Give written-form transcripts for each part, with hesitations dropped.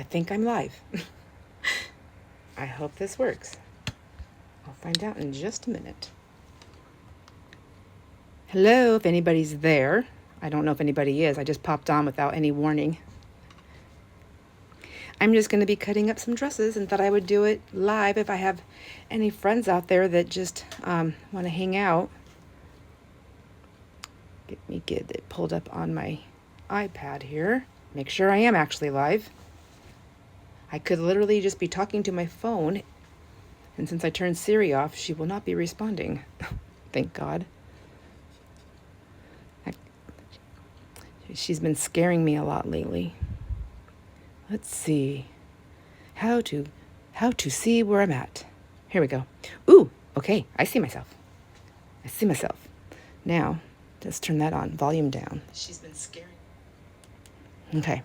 I think I'm live. I hope this works. I'll find out in just a minute. Hello, if anybody's there. I don't know if anybody is. I just popped on without any warning. I'm just going to be cutting up some dresses and thought I would do it live if I have any friends out there that just want to hang out. Get me get it pulled up on my iPad here. Make sure I am actually live. I could literally just be talking to my phone, and since I turned Siri off, she will not be responding. Thank God. She's been scaring me a lot lately. Let's see. How to see where I'm at. Here we go. Ooh, okay, I see myself. Now, let's turn that on. Volume down. She's been scaring. Okay.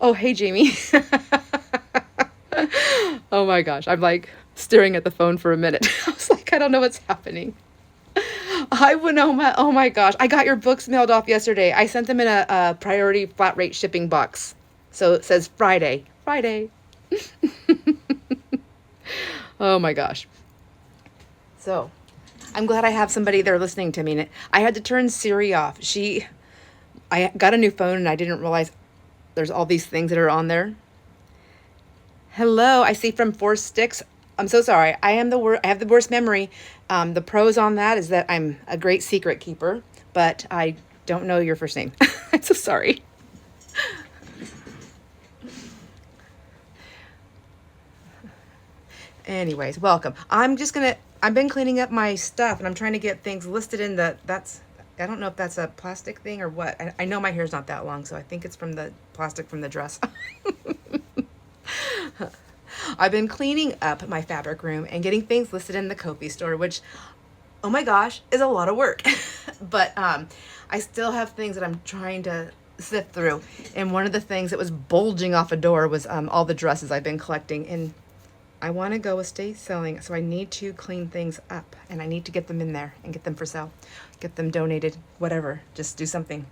Oh, hey, Jamie. Oh my gosh. I'm like staring at the phone for a minute. I was like, I don't know what's happening. Hi, Winoma. Oh my gosh. I got your books mailed off yesterday. I sent them in a priority flat rate shipping box. So it says Friday. Oh my gosh. So I'm glad I have somebody there listening to me. I had to turn Siri off. I got a new phone and I didn't realize there's all these things that are on there. Hello, I see from Four Sticks. I'm so sorry. I have the worst memory. The pros on that is that I'm a great secret keeper, but I don't know your first name. I'm so sorry. Anyways, welcome. I've been cleaning up my stuff and I'm trying to get things listed in I don't know if that's a plastic thing or what. I know my hair's not that long, so I think it's from the plastic from the dress. I've been cleaning up my fabric room and getting things listed in the Kofi store, which, oh my gosh, is a lot of work. But I still have things that I'm trying to sift through. And one of the things that was bulging off a door was all the dresses I've been collecting. And I want to go estate selling, so I need to clean things up and I need to get them in there and get them for sale, get them donated, whatever, just do something.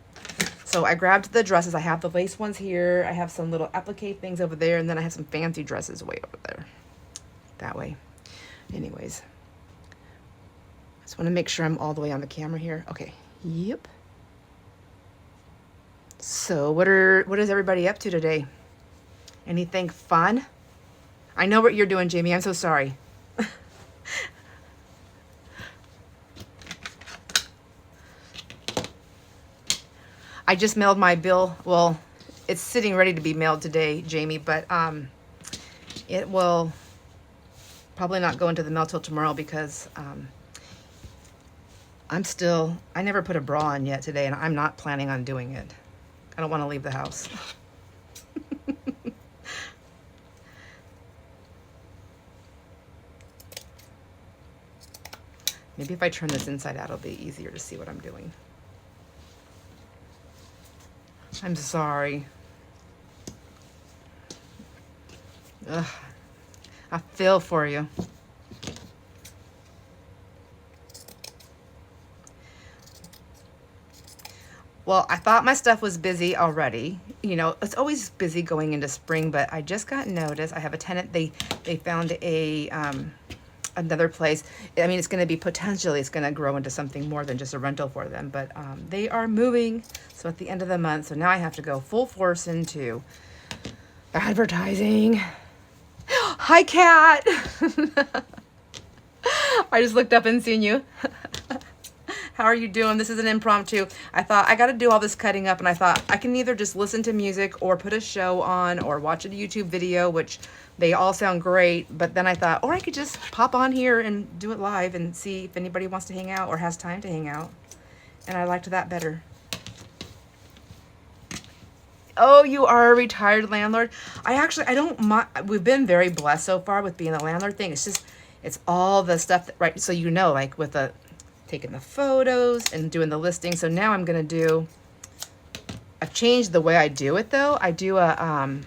So I grabbed the dresses. I have the lace ones here. I have some little applique things over there, and then I have some fancy dresses way over there. That way. Anyways. I just want to make sure I'm all the way on the camera here. Okay. Yep. So what is everybody up to today? Anything fun? I know what you're doing, Jamie. I'm so sorry. I just mailed my bill. Well, it's sitting ready to be mailed today, Jamie, but it will probably not go into the mail till tomorrow because I never put a bra on yet today, and I'm not planning on doing it. I don't want to leave the house. Maybe if I turn this inside out, it'll be easier to see what I'm doing. I'm sorry. Ugh. I feel for you. Well, I thought my stuff was busy already. You know, it's always busy going into spring, but I just got notice. I have a tenant. They found another place. I mean, it's going to be potentially, it's going to grow into something more than just a rental for them, but they are moving. So at the end of the month, so now I have to go full force into advertising. Hi, Kat. I just looked up and seen you. How are you doing? This is an impromptu. I thought I got to do all this cutting up, and I thought I can either just listen to music or put a show on or watch a YouTube video, which they all sound great. But then I thought, or I could just pop on here and do it live and see if anybody wants to hang out or has time to hang out. And I liked that better. Oh, you are a retired landlord? I don't mind. We've been very blessed so far with being a landlord thing. It's just, it's all the stuff that, right? So, you know, like with taking the photos and doing the listing. So now I'm going to do, I've changed the way I do it though. I do I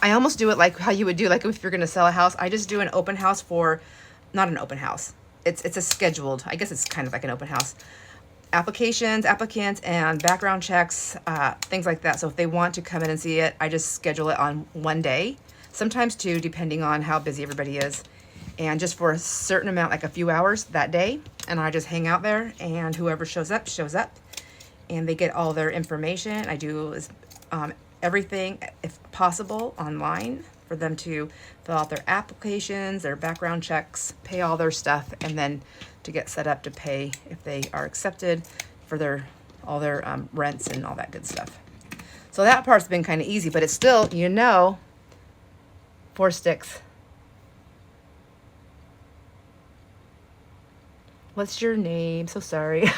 almost do it like how you would do, like if you're going to sell a house. I just do an open house not an open house. It's a scheduled, I guess it's kind of like an open house. applications, applicants, and background checks, things like that. So if they want to come in and see it, I just schedule it on one day, sometimes two, depending on how busy everybody is. And just for a certain amount, like a few hours that day, and I just hang out there, and whoever shows up, and they get all their information. I do everything, if possible, online for them to fill out their applications, their background checks, pay all their stuff, and then to get set up to pay if they are accepted for all their rents and all that good stuff. So that part's been kind of easy, but it's still, 4 sticks. What's your name? So sorry.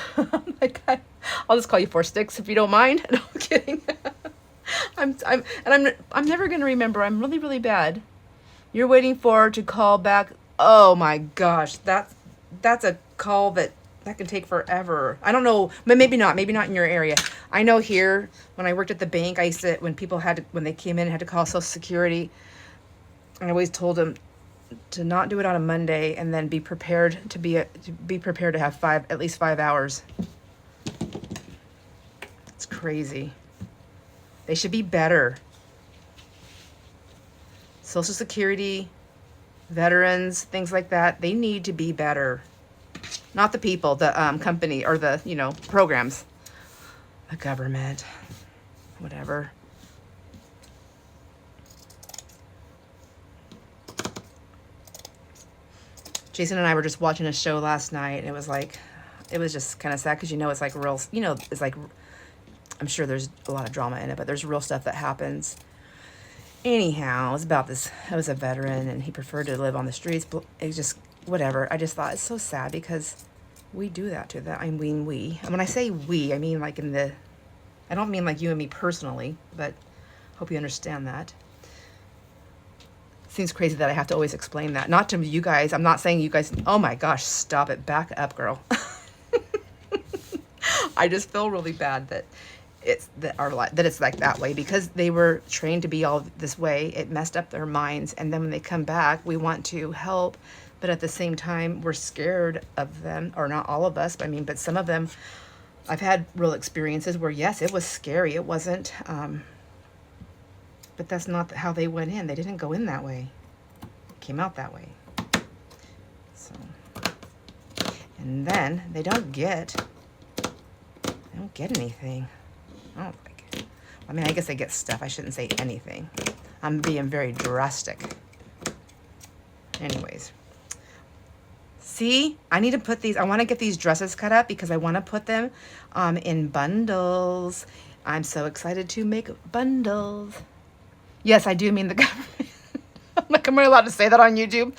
I'll just call you 4 sticks if you don't mind. No, I'm kidding. I'm never gonna remember. I'm really, really bad. You're waiting for to call back. Oh my gosh, that's a call that can take forever. I don't know, but maybe not in your area. I know here when I worked at the bank, I used to, when they came in and had to call Social Security, I always told them to not do it on a Monday, and then be prepared to have at least 5 hours. It's crazy. They should be better. Social Security, veterans, things like that, they need to be better. Not the people, the company, or the, programs. The government. Whatever. Jason and I were just watching a show last night, and it was just kind of sad, because it's like real, it's like, I'm sure there's a lot of drama in it, but there's real stuff that happens. Anyhow, it was about this, I was a veteran, and he preferred to live on the streets. It's just, whatever. I just thought it's so sad, because we do that to that. I mean, and when I say we, I mean like I don't mean like you and me personally, but hope you understand that. Seems crazy that I have to always explain that. Not to you guys. I'm not saying you guys, oh my gosh, stop it. Back up, girl. I just feel really bad that it's like that way, because they were trained to be all this way. It messed up their minds. And then when they come back, we want to help, but at the same time, we're scared of them, or not all of us. But some of them, I've had real experiences where, yes, it was scary. It wasn't, but that's not how they went in. They didn't go in that way. Came out that way. So, and then they don't get anything. I don't think. I mean, I guess they get stuff. I shouldn't say anything. I'm being very drastic. Anyways. See, I need to put these, I want to get these dresses cut up, because I want to put them in bundles. I'm so excited to make bundles. Yes, I do mean the government. I'm like, am I allowed to say that on YouTube?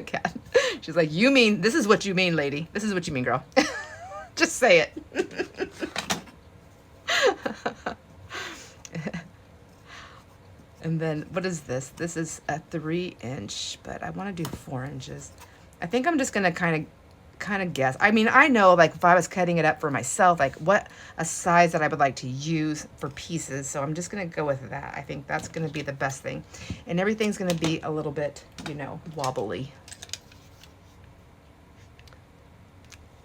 Kat, she's like, this is what you mean, lady. This is what you mean, girl. Just say it. And then, what is this? This is a 3-inch, but I want to do 4 inches. I think I'm just going to kind of guess. I mean, I know, like, if I was cutting it up for myself, like what a size that I would like to use for pieces. So I'm just going to go with that. I think that's going to be the best thing. And everything's going to be a little bit, wobbly.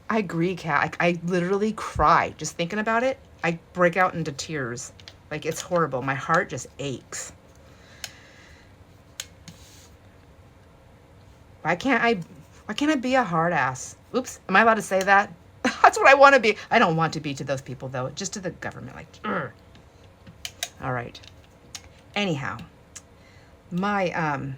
I agree, Kat. I literally cry just thinking about it. I break out into tears. Like, it's horrible. My heart just aches. Why can't I be a hard ass? Oops, am I allowed to say that? That's what I want to be. I don't want to be to those people, though. Just to the government. Like, ugh. All right. Anyhow, my,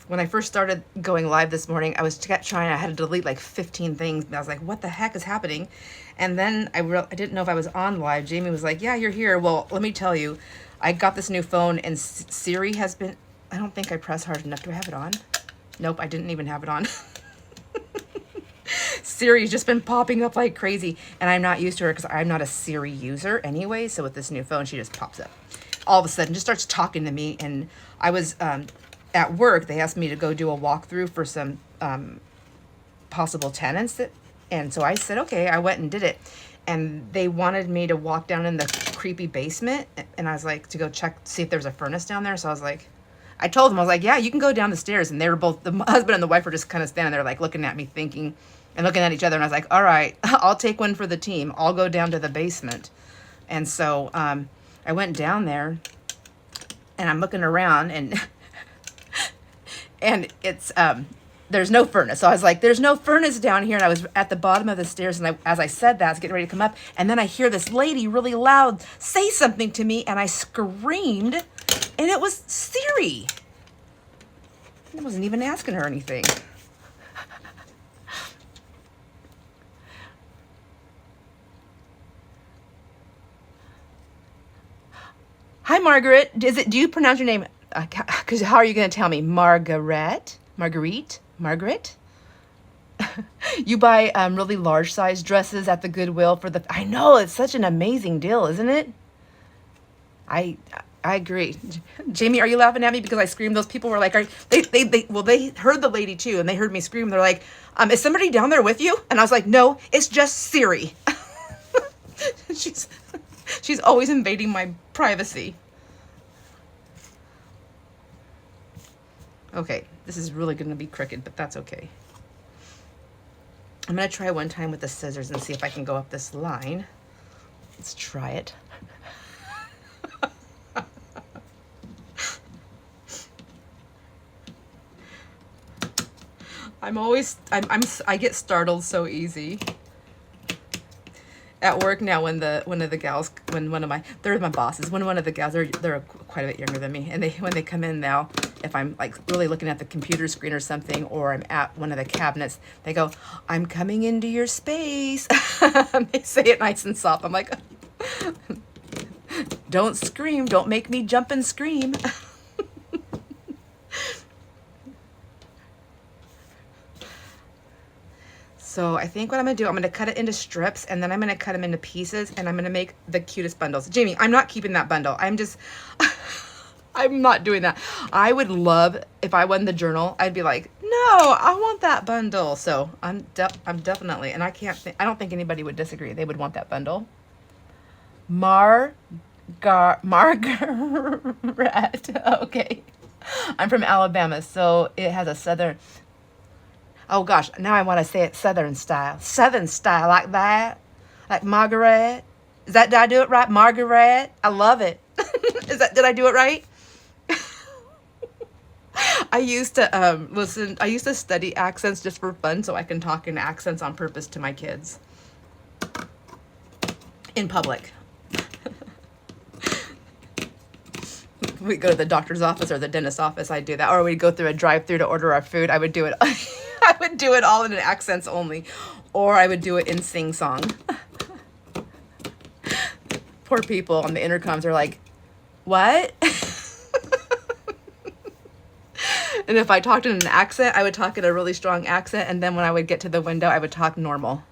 when I first started going live this morning, I had to delete like 15 things. And I was like, what the heck is happening? And then I didn't know if I was on live. Jamie was like, yeah, you're here. Well, let me tell you, I got this new phone, and Siri has been, I don't think I pressed hard enough. Do I have it on? Nope, I didn't even have it on. Siri's just been popping up like crazy, and I'm not used to her because I'm not a Siri user anyway. So with this new phone, she just pops up. All of a sudden, just starts talking to me. And I was at work. They asked me to go do a walkthrough for some possible tenants. And so I said, okay, I went and did it. And they wanted me to walk down in the creepy basement. And I was like, to go check, see if there's a furnace down there. So I was like, I told them, I was like, yeah, you can go down the stairs. And they were both, the husband and the wife were just kind of standing there like looking at me thinking and looking at each other. And I was like, all right, I'll take one for the team. I'll go down to the basement. And so I went down there and I'm looking around and and it's there's no furnace. So I was like, there's no furnace down here. And I was at the bottom of the stairs. And as I said that, I was getting ready to come up. And then I hear this lady really loud say something to me. And I screamed. And it was Siri. I wasn't even asking her anything. Hi, Margaret. Do you pronounce your name? Because how are you going to tell me? Margaret? Marguerite? Margaret? You buy really large size dresses at the Goodwill for the... I know, it's such an amazing deal, isn't it? I agree. Jamie, are you laughing at me because I screamed? Those people were like, they heard the lady too, and they heard me scream. They're like, is somebody down there with you? And I was like, no, it's just Siri. She's always invading my privacy. Okay, this is really going to be crooked, but that's okay. I'm going to try one time with the scissors and see if I can go up this line. Let's try it. I get startled so easy. At work now, when one of my bosses, when one of the gals, they're quite a bit younger than me, and when they come in now, if I'm like really looking at the computer screen or something, or I'm at one of the cabinets, they go, "I'm coming into your space." They say it nice and soft. I'm like, don't scream, don't make me jump and scream. So I think what I'm going to do, I'm going to cut it into strips, and then I'm going to cut them into pieces, and I'm going to make the cutest bundles. Jamie, I'm not keeping that bundle. I'm not doing that. I would love, if I won the journal, I'd be like, no, I want that bundle. So I'm definitely, and I don't think anybody would disagree. They would want that bundle. Margaret. Okay. I'm from Alabama, so it has a southern... Oh gosh, now I want to say it Southern style. Southern style, like that. Like Margaret. Did I do it right? Margaret. I love it. Did I do it right? I used to study accents just for fun so I can talk in accents on purpose to my kids. In public. We go to the doctor's office or the dentist's office, I'd do that. Or we'd go through a drive-thru to order our food. I would do it. I would do it all in accents only. Or I would do it in sing-song. Poor people on the intercoms are like, what? And if I talked in an accent, I would talk in a really strong accent. And then when I would get to the window, I would talk normal.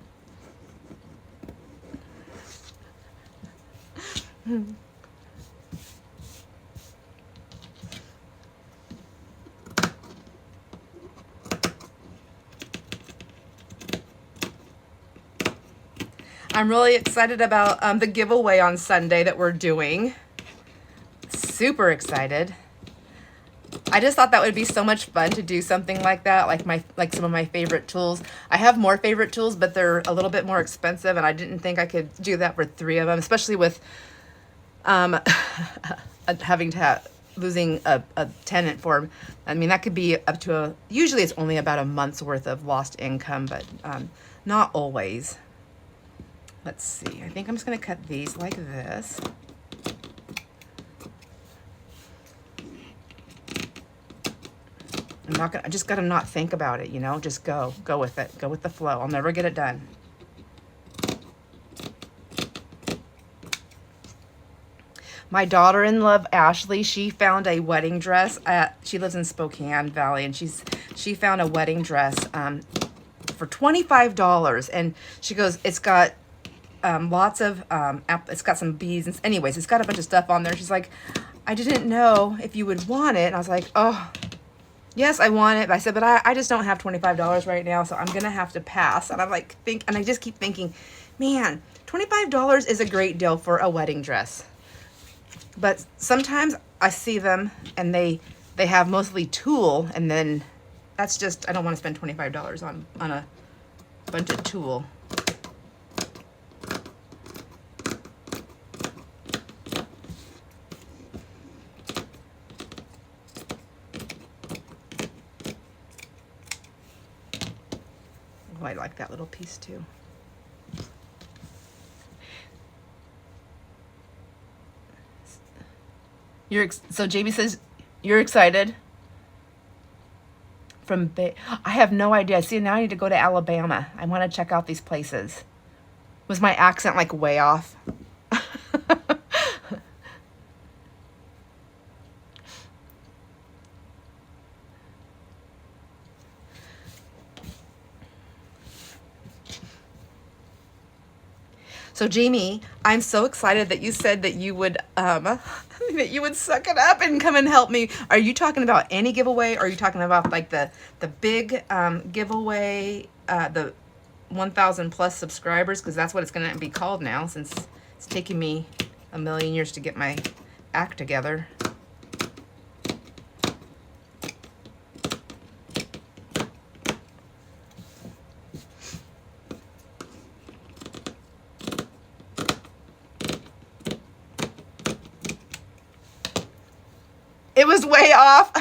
I'm really excited about the giveaway on Sunday that we're doing. Super excited. I just thought that would be so much fun to do something like that, like some of my favorite tools. I have more favorite tools, but they're a little bit more expensive, and I didn't think I could do that for 3 of them, especially with losing a tenant for, I mean, that could be up to usually it's only about a month's worth of lost income, but not always. Let's see, I think I'm just gonna cut these like this. I just gotta not think about it, you know, just go with it, go with the flow. I'll never get it done. My daughter-in-law, Ashley, she found a wedding dress. She lives in Spokane Valley, and she found a wedding dress for $25, and she goes, it's got lots of it's got some beads, and anyways, it's got a bunch of stuff on there. She's like, I didn't know if you would want it, and I was like, oh, yes, I want it. But I said, but I just don't have $25 right now, so I'm gonna have to pass. And I'm like, and I just keep thinking, man, $25 is a great deal for a wedding dress. But sometimes I see them and they they have mostly tulle, and then that's just, I don't want to spend $25 on a bunch of tulle. Oh, I like that little piece too. So Jamie says, you're excited? I have no idea. See, now I need to go to Alabama. I want to check out these places. Was my accent like way off? So Jamie, I'm so excited that you said that you would that you would suck it up and come and help me. Are you talking about any giveaway, or are you talking about like the big giveaway, the 1,000 plus subscribers? Because that's what it's going to be called now, since it's taking me a million years to get my act together. It was way off.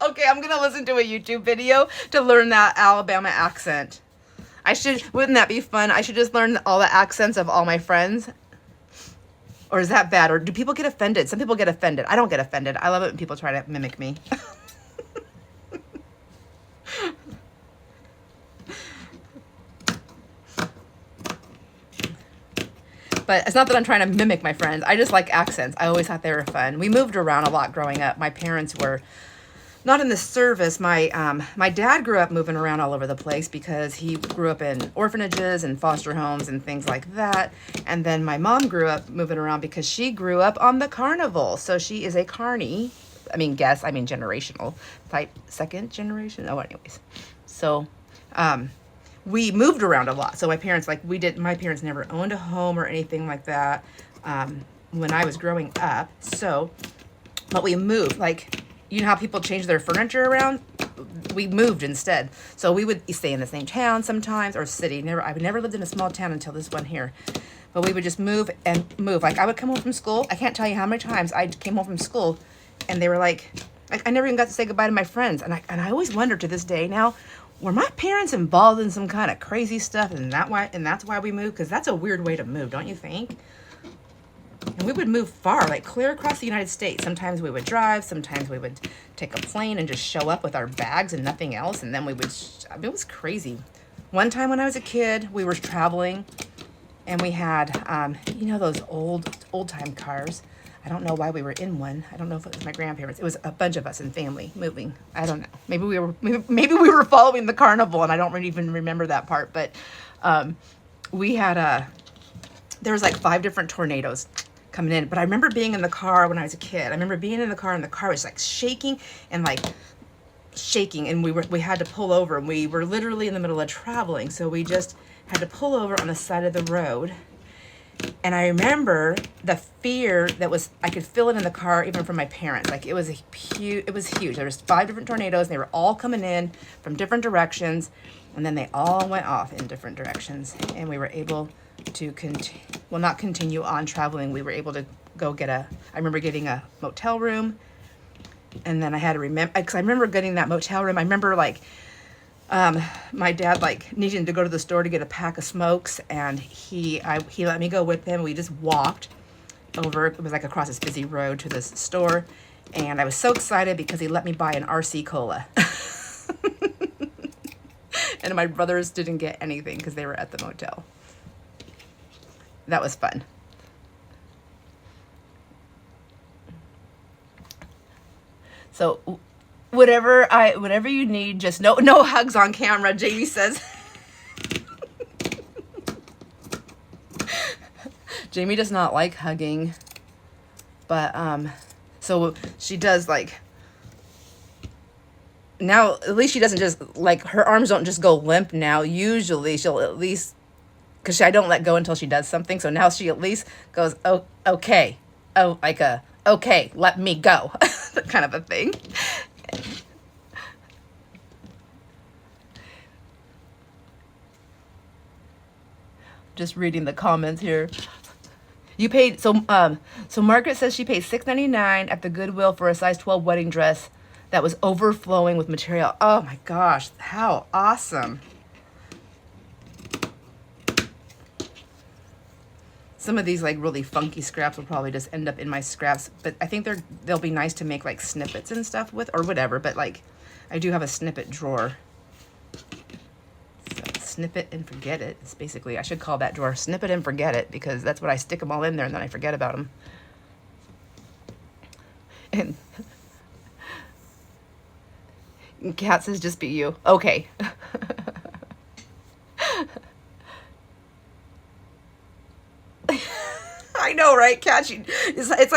Okay, I'm gonna listen to a YouTube video to learn that Alabama accent. Wouldn't that be fun? I should just learn all the accents of all my friends. Or is that bad? Or do people get offended? Some people get offended. I don't get offended. I love it when people try to mimic me. But it's not that I'm trying to mimic my friends. I just like accents. I always thought they were fun. We moved around a lot growing up. My parents were not in the service. My dad grew up moving around all over the place because he grew up in orphanages and foster homes and things like that. And then my mom grew up moving around because she grew up on the carnival. So she is a carny. Generational type, second generation. Oh, anyways. So, we moved around a lot. So my parents never owned a home or anything like that when I was growing up. So, but we moved. Like, you know how people change their furniture around? We moved instead. So we would stay in the same town sometimes, or city. I've never lived in a small town until this one here. But we would just move and move. Like, I would come home from school. I can't tell you how many times I came home from school and they were like I never even got to say goodbye to my friends. And I always wonder to this day now, were my parents involved in some kind of crazy stuff, and that's why we moved? Because that's a weird way to move, don't you think? And we would move far, like clear across the United States. Sometimes we would drive, sometimes we would take a plane and just show up with our bags and nothing else, and then it was crazy. One time when I was a kid, we were traveling, and we had, those old-time cars. I don't know why we were in one. I don't know if it was my grandparents. It was a bunch of us in family moving. I don't know. Maybe we were following the carnival, and I don't even remember that part. But we had there was like 5 different tornadoes coming in. But I remember being in the car when I was a kid. I remember being in the car, and the car was like shaking, and we had to pull over, and we were literally in the middle of traveling. So we just had to pull over on the side of the road. And I remember the fear I could feel it in the car, even from my parents. Like, it was huge. There was 5 different tornadoes, and they were all coming in from different directions. And then they all went off in different directions. And we were able to not continue on traveling. We were able to go I remember getting a motel room. And then I had to remember, because I remember getting that motel room. I remember my dad needing to go to the store to get a pack of smokes, and he let me go with him. We just walked over. It was like across this busy road to this store, and I was so excited because he let me buy an RC cola. And my brothers didn't get anything because they were at the motel. That was fun. So whatever you need, just no hugs on camera, Jamie says. Jamie does not like hugging, but so she does now, at least she doesn't just her arms don't just go limp now. Usually she'll at least, because I don't let go until she does something, so now she at least goes, oh, okay. Oh, like a okay, let me go, kind of a thing. Just reading the comments here. You paid, so Margaret says she paid $6.99 at the Goodwill for a size 12 wedding dress that was overflowing with material. Oh my gosh, how awesome. Some of these like really funky scraps will probably just end up in my scraps, but I think they'll be nice to make like snippets and stuff with, or whatever, but like I do have a snippet drawer. So snip it and forget it. It's basically, I should call that drawer snip it and forget it, because that's what I stick them all in there and then I forget about them. And Kat says just be you. Okay. I know, right, Kat? It's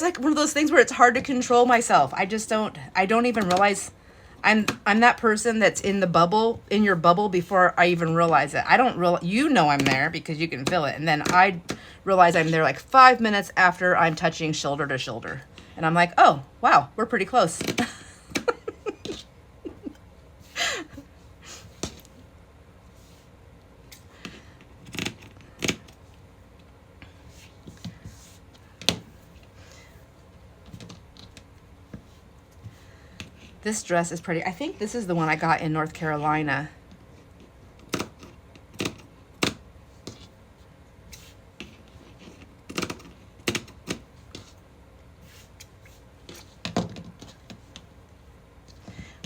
like one of those things where it's hard to control myself. I don't even realize I'm that person that's in your bubble before I even realize it. I don't I'm there because you can feel it. And then I realize I'm there like 5 minutes after I'm touching shoulder to shoulder. And I'm like, oh, wow, we're pretty close. This dress is pretty. I think this is the one I got in North Carolina.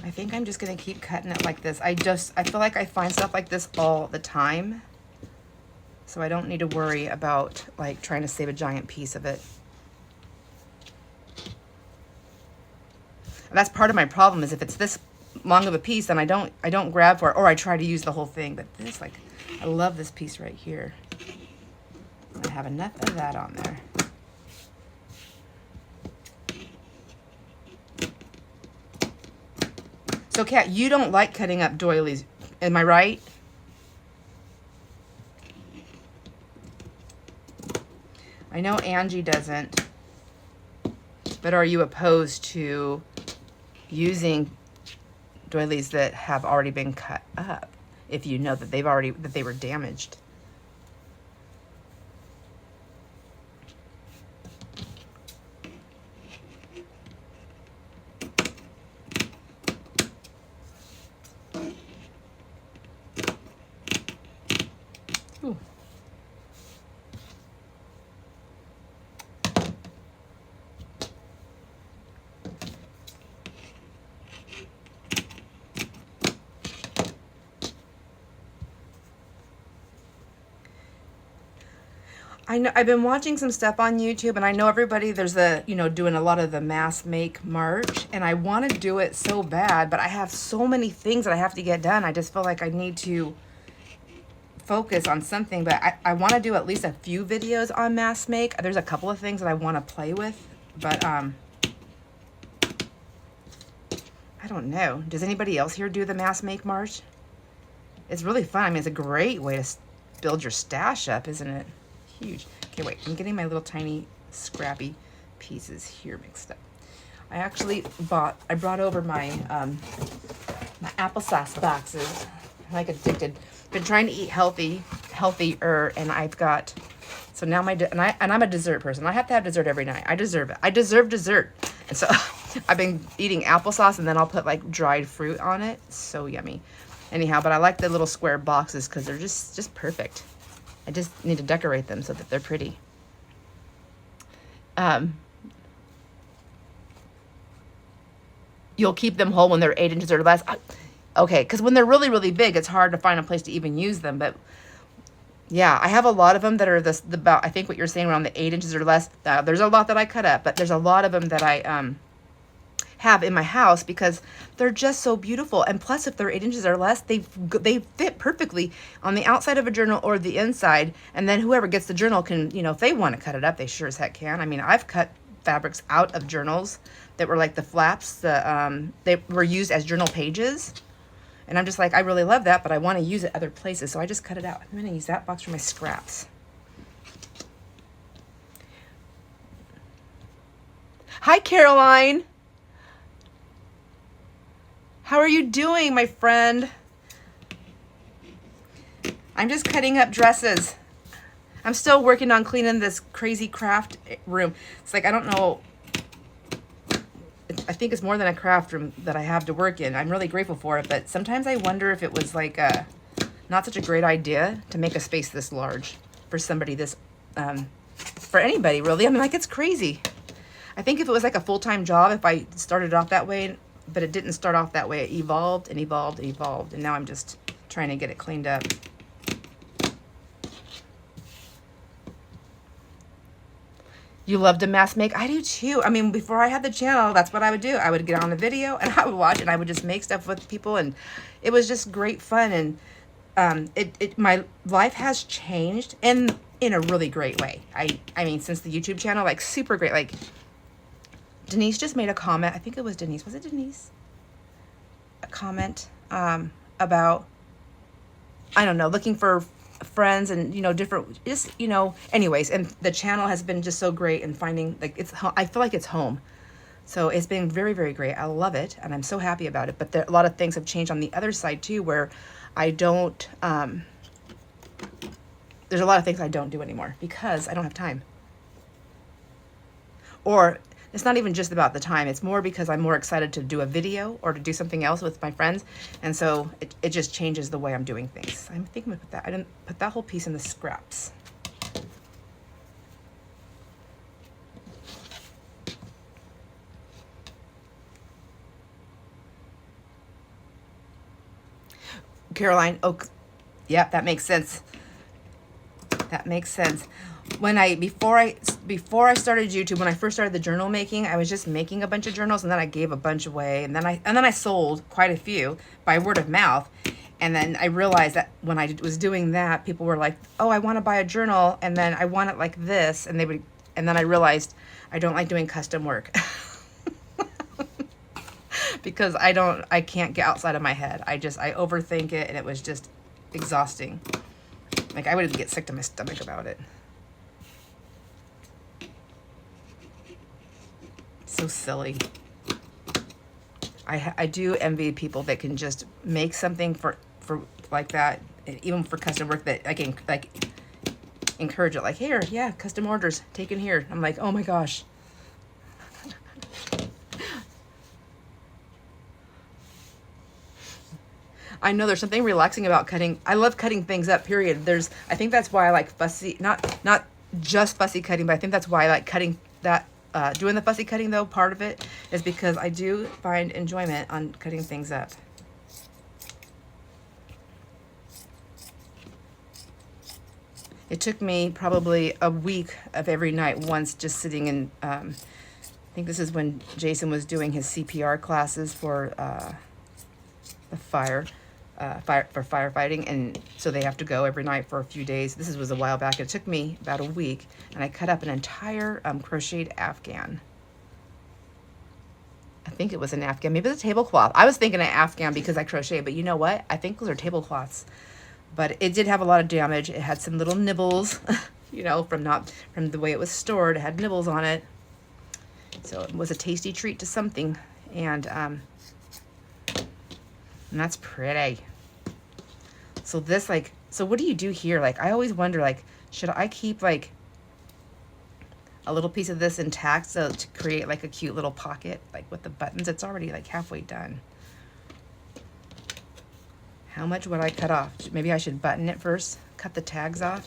I think I'm just going to keep cutting it like this. I feel like I find stuff like this all the time. So I don't need to worry about like trying to save a giant piece of it. That's part of my problem, is if it's this long of a piece, then I don't grab for it, or I try to use the whole thing. But this, like, I love this piece right here. I have enough of that on there. So Kat, you don't like cutting up doilies, am I right? I know Angie doesn't, but are you opposed to using doilies that have already been cut up if you know that they were damaged? Ooh. I know I've been watching some stuff on YouTube, and I know everybody, there's doing a lot of the mass make March, and I want to do it so bad, but I have so many things that I have to get done. I just feel like I need to focus on something, but I want to do at least a few videos on mass make. There's a couple of things that I want to play with, but I don't know. Does anybody else here do the mass make March? It's really fun. I mean, it's a great way to build your stash up, isn't it? Huge. Okay, wait, I'm getting my little tiny scrappy pieces here mixed up. I brought over my my applesauce boxes. I'm like addicted. Been trying to eat healthier, and I've got, so now I'm a dessert person. I have to have dessert every night. I deserve it. I deserve dessert. And so I've been eating applesauce, and then I'll put like dried fruit on it. So yummy. Anyhow, but I like the little square boxes because they're just perfect. I just need to decorate them so that they're pretty. You'll keep them whole when they're 8 inches or less. Okay, because when they're really, really big, it's hard to find a place to even use them. But yeah, I have a lot of them that are about, I think what you're saying, around the 8 inches or less. There's a lot that I cut up, but there's a lot of them that I have in my house because they're just so beautiful. And plus, if they're 8 inches or less, they fit perfectly on the outside of a journal or the inside. And then whoever gets the journal can, if they want to cut it up, they sure as heck can. I mean, I've cut fabrics out of journals that were like the flaps, they were used as journal pages. And I'm just like, I really love that, but I want to use it other places. So I just cut it out. I'm going to use that box for my scraps. Hi, Caroline. How are you doing, my friend? I'm just cutting up dresses. I'm still working on cleaning this crazy craft room. It's like, I don't know. I think it's more than a craft room that I have to work in. I'm really grateful for it, but sometimes I wonder if it was like not such a great idea to make a space this large for somebody this, for anybody really. I mean, like, it's crazy. I think if it was like a full-time job, if I started off that way, but it didn't start off that way. It evolved and evolved and evolved, and now I'm just trying to get it cleaned up. You love to mask make? I do too. I mean, before I had the channel, that's what I would do. I would get on a video and I would watch and I would just make stuff with people, and it was just great fun. And my life has changed in a really great way. I mean, since the YouTube channel, like, super great. Like, Denise just made a comment. I think it was Denise. Was it Denise? A comment about, I don't know, looking for friends and, you know, different, just, you know, anyways. And the channel has been just so great, and finding, like, I feel like it's home. So it's been very, very great. I love it, and I'm so happy about it. But a lot of things have changed on the other side too, where I don't, there's a lot of things I don't do anymore because I don't have time. Or it's not even just about the time. It's more because I'm more excited to do a video or to do something else with my friends. And so it just changes the way I'm doing things. I think I'm gonna put that, I didn't put that whole piece in the scraps. Caroline, oh, yeah, that makes sense. That makes sense. When before I started YouTube, when I first started the journal making, I was just making a bunch of journals, and then I gave a bunch away, and then I sold quite a few by word of mouth. And then I realized that when I was doing that, people were like, "Oh, I want to buy a journal, and then I want it like this," and then I realized I don't like doing custom work. Because I can't get outside of my head. I overthink it, and it was just exhausting. Like, I would get sick to my stomach about it. So silly. I do envy people that can just make something for like that, even for custom work, that I can, like, encourage it. Like, here, yeah, custom orders taken here. I'm like, oh my gosh. I know there's something relaxing about cutting. I love cutting things up, period. I think that's why I like fussy, not just fussy cutting, but I think that's why I like cutting that, doing the fussy cutting though. Part of it is because I do find enjoyment on cutting things up. It took me probably a week of every night once just sitting in, I think this is when Jason was doing his CPR classes for the for firefighting, and so they have to go every night for a few days. This was a while back. It took me about a week, and I cut up an entire crocheted Afghan. I think it was an Afghan, maybe the tablecloth. I was thinking an Afghan because I crochet, but you know what? I think those are tablecloths. But it did have a lot of damage. It had some little nibbles, you know, from the way it was stored. It had nibbles on it. So it was a tasty treat to something. And that's pretty. So this, like, so what do you do here? Like, I always wonder, like, should I keep, like, a little piece of this intact so to create, like, a cute little pocket, like, with the buttons? It's already, like, halfway done. How much would I cut off? Maybe I should button it first, cut the tags off.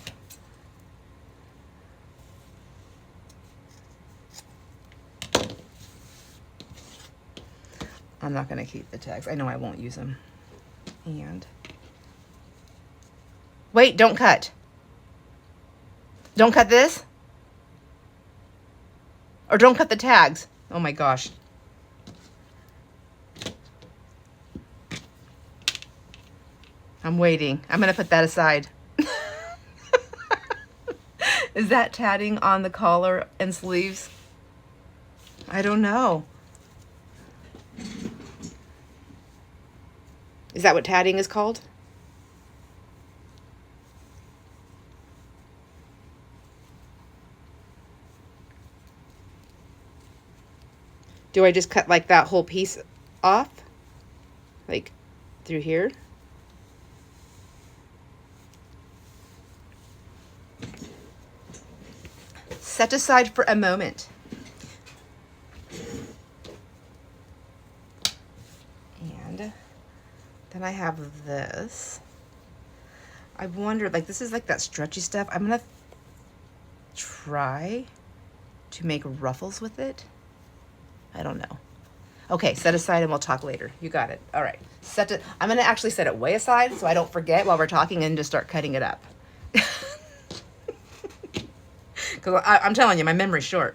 I'm not going to keep the tags. I know I won't use them. And wait, don't cut. Don't cut this. Or don't cut the tags. Oh my gosh. I'm waiting. I'm going to put that aside. Is that tatting on the collar and sleeves? I don't know. Is that what tatting is called? Do I just cut like that whole piece off? Like through here? Set aside for a moment. And then I have this. I wondered, like, this is like that stretchy stuff. I'm gonna try to make ruffles with it. I don't know. Okay, set aside and we'll talk later. You got it. All right. I'm gonna actually set it way aside so I don't forget while we're talking and just start cutting it up. Because I'm telling you, my memory's short.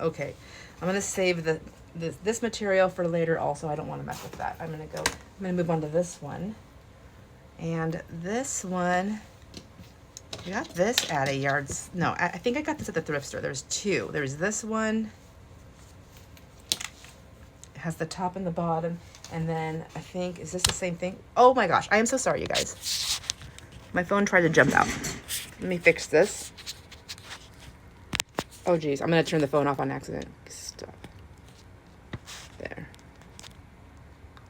Okay, I'm gonna save this material for later. Also, I don't want to mess with that. I'm gonna move on to this one, and this one. I got this at a yard's. No, I think I got this at the thrift store. There's two. There's this one. It has the top and the bottom, and then I think, is this the same thing? Oh my gosh, I am so sorry, you guys. My phone tried to jump out. Let me fix this. Oh geez, I'm gonna turn the phone off on accident. Stop. There.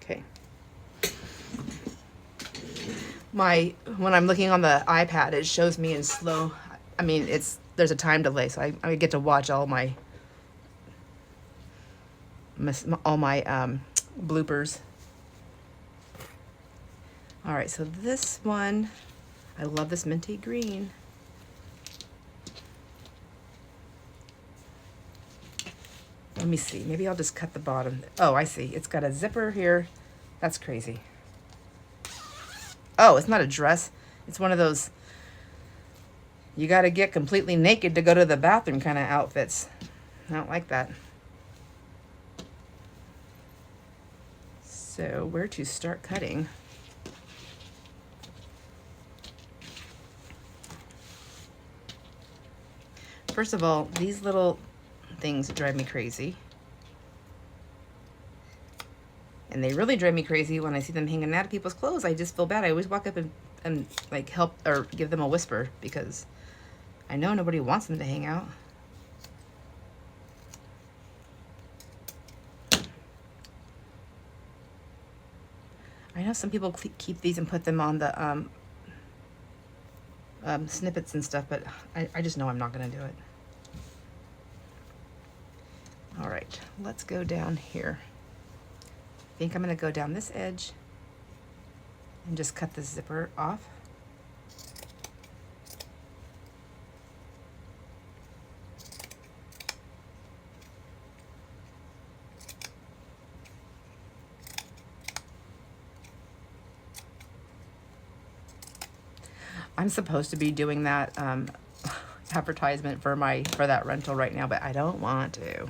Okay. When I'm looking on the iPad, it shows me in slow. I mean, there's a time delay, so I get to watch all my bloopers. All right, so this one, I love this minty green. Let me see. Maybe I'll just cut the bottom. Oh, I see. It's got a zipper here. That's crazy. Oh, it's not a dress. It's one of those you got to get completely naked to go to the bathroom kind of outfits. I don't like that. So, where to start cutting? First of all, these little things drive me crazy. And they really drive me crazy when I see them hanging out of people's clothes. I just feel bad. I always walk up and like help or give them a whisper because I know nobody wants them to hang out. I know some people keep these and put them on the snippets and stuff, but I just know I'm not going to do it. All right, let's go down here. I think I'm going to go down this edge and just cut the zipper off. I'm supposed to be doing that advertisement for that rental right now, but I don't want to.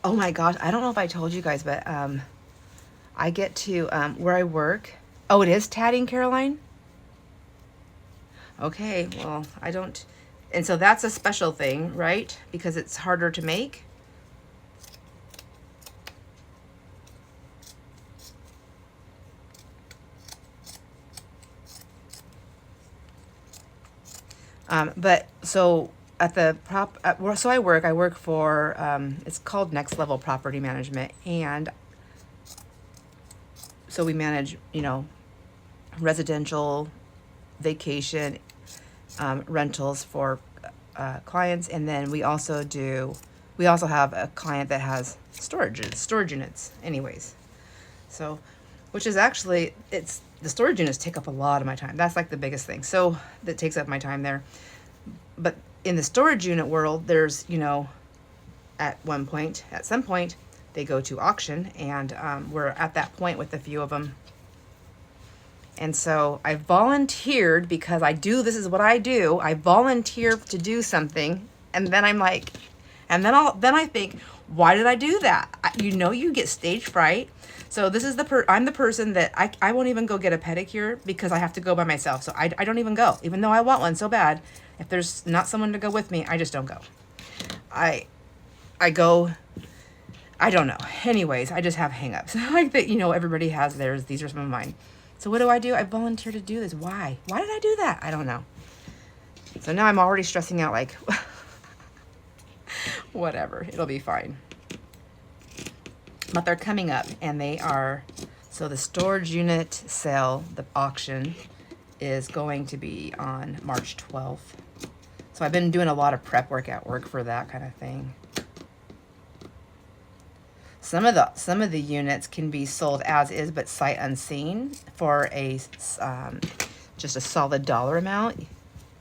Oh my gosh, I don't know if I told you guys, but I get to where I work. Oh, it is tatting, Caroline? Okay, well, I don't. And so that's a special thing, right? Because it's harder to make. But so at the so I work for, it's called Next Level Property Management. And so we manage, residential, vacation, rentals for clients. And then we also have a client that has storage units anyways. So, which is actually, the storage units take up a lot of my time. That's like the biggest thing. So that takes up my time there. But in the storage unit world, there's, at some point, they go to auction, and we're at that point with a few of them. And so I volunteered because this is what I do. I volunteer to do something, and then I'm like, then I think, why did I do that? you get stage fright. So this is I'm the person that I won't even go get a pedicure because I have to go by myself. So I don't even go, even though I want one so bad. If there's not someone to go with me, I just don't go. I go, I don't know. Anyways, I just have hangups. Like that, everybody has theirs. These are some of mine. So what do? I volunteer to do this. Why? Why did I do that? I don't know. So now I'm already stressing out, like, whatever. It'll be fine. But they're coming up, and they are, so the storage unit sale, the auction, is going to be on March 12th. So I've been doing a lot of prep work at work for that kind of thing. Some of the units can be sold as is, but sight unseen for a just a solid dollar amount.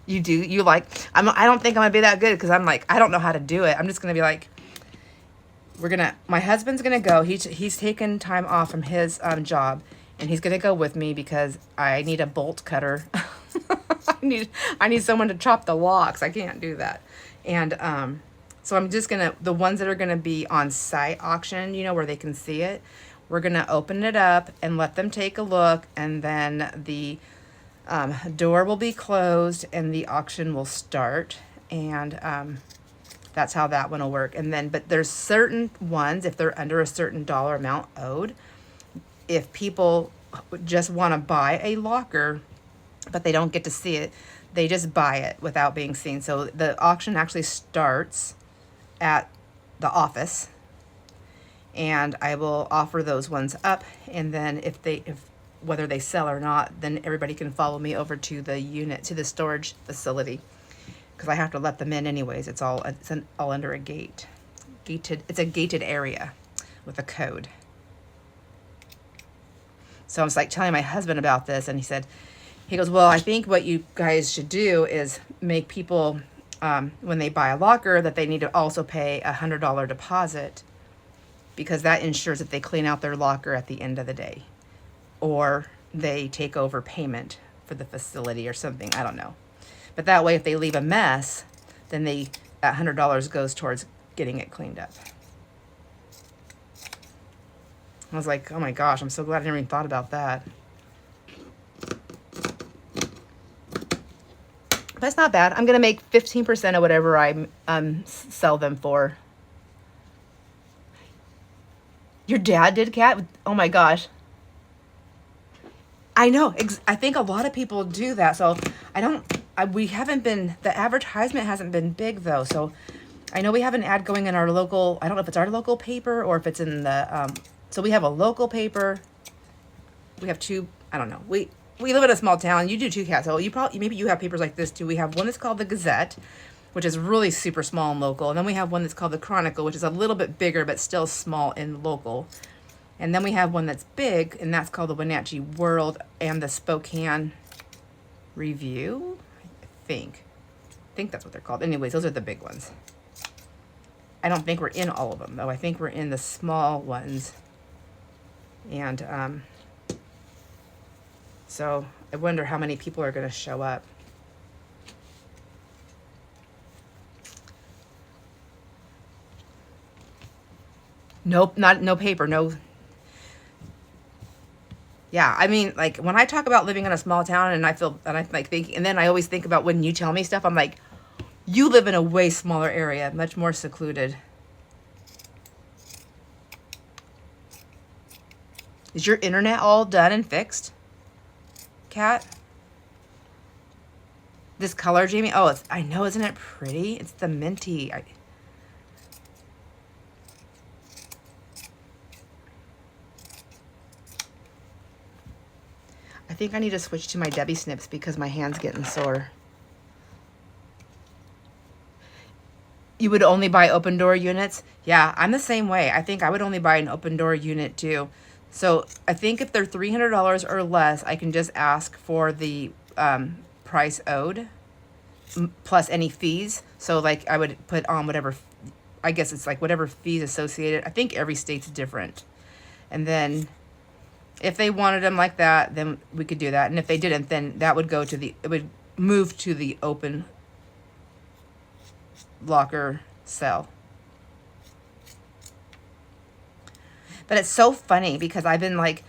You I don't think I'm gonna be that good because I'm like, I don't know how to do it. I'm just gonna be like, my husband's gonna go. He's taken time off from his job, and he's gonna go with me because I need a bolt cutter. I need someone to chop the locks. I can't do that. And so I'm just gonna, the ones that are gonna be on site auction, where they can see it, we're gonna open it up and let them take a look, and then the door will be closed and the auction will start. And that's how that one will work. And then, but there's certain ones, if they're under a certain dollar amount owed, if people just want to buy a locker, but they don't get to see it, they just buy it without being seen. So the auction actually starts at the office, and I will offer those ones up. And then if whether they sell or not, then everybody can follow me over to the storage facility, because I have to let them in anyways. It's all under a gate. It's a gated area with a code. So I was like telling my husband about this, and he goes, well, I think what you guys should do is make people, when they buy a locker, that they need to also pay a $100 deposit, because that ensures that they clean out their locker at the end of the day, or they take over payment for the facility or something. I don't know. But that way, if they leave a mess, then that $100 goes towards getting it cleaned up. I was like, oh my gosh, I'm so glad I never even thought about that. But it's not bad. I'm going to make 15% of whatever I sell them for. Your dad did, Kat? Oh my gosh. I know. I think a lot of people do that. So we haven't been, the advertisement hasn't been big though. So I know we have an ad going in our local, I don't know if it's our local paper or if it's in the, so we have a local paper. We have two, I don't know. We live in a small town. You do too, Kat. So maybe you have papers like this too. We have one that's called the Gazette, which is really super small and local. And then we have one that's called the Chronicle, which is a little bit bigger, but still small and local. And then we have one that's big, and that's called the Wenatchee World and the Spokane Review, I think that's what they're called. Anyways, those are the big ones. I don't think we're in all of them, though. I think we're in the small ones. And so I wonder how many people are going to show up. Nope, no paper, no. Yeah, I mean, like, when I talk about living in a small town, and I'm like thinking, and then I always think about when you tell me stuff, I'm like, you live in a way smaller area, much more secluded. Is your internet all done and fixed, Kat? This color, Jamie? Oh, I know, isn't it pretty? It's the minty. I think I need to switch to my Debbie Snips because my hand's getting sore. You would only buy open door units? Yeah, I'm the same way. I think I would only buy an open door unit too. So I think if they're $300 or less, I can just ask for the price owed plus any fees. So like I would put on whatever, I guess it's like whatever fees associated. I think every state's different. And then if they wanted them like that, then we could do that. And if they didn't, then that would it would move to the open locker sale. But it's so funny because I've been like,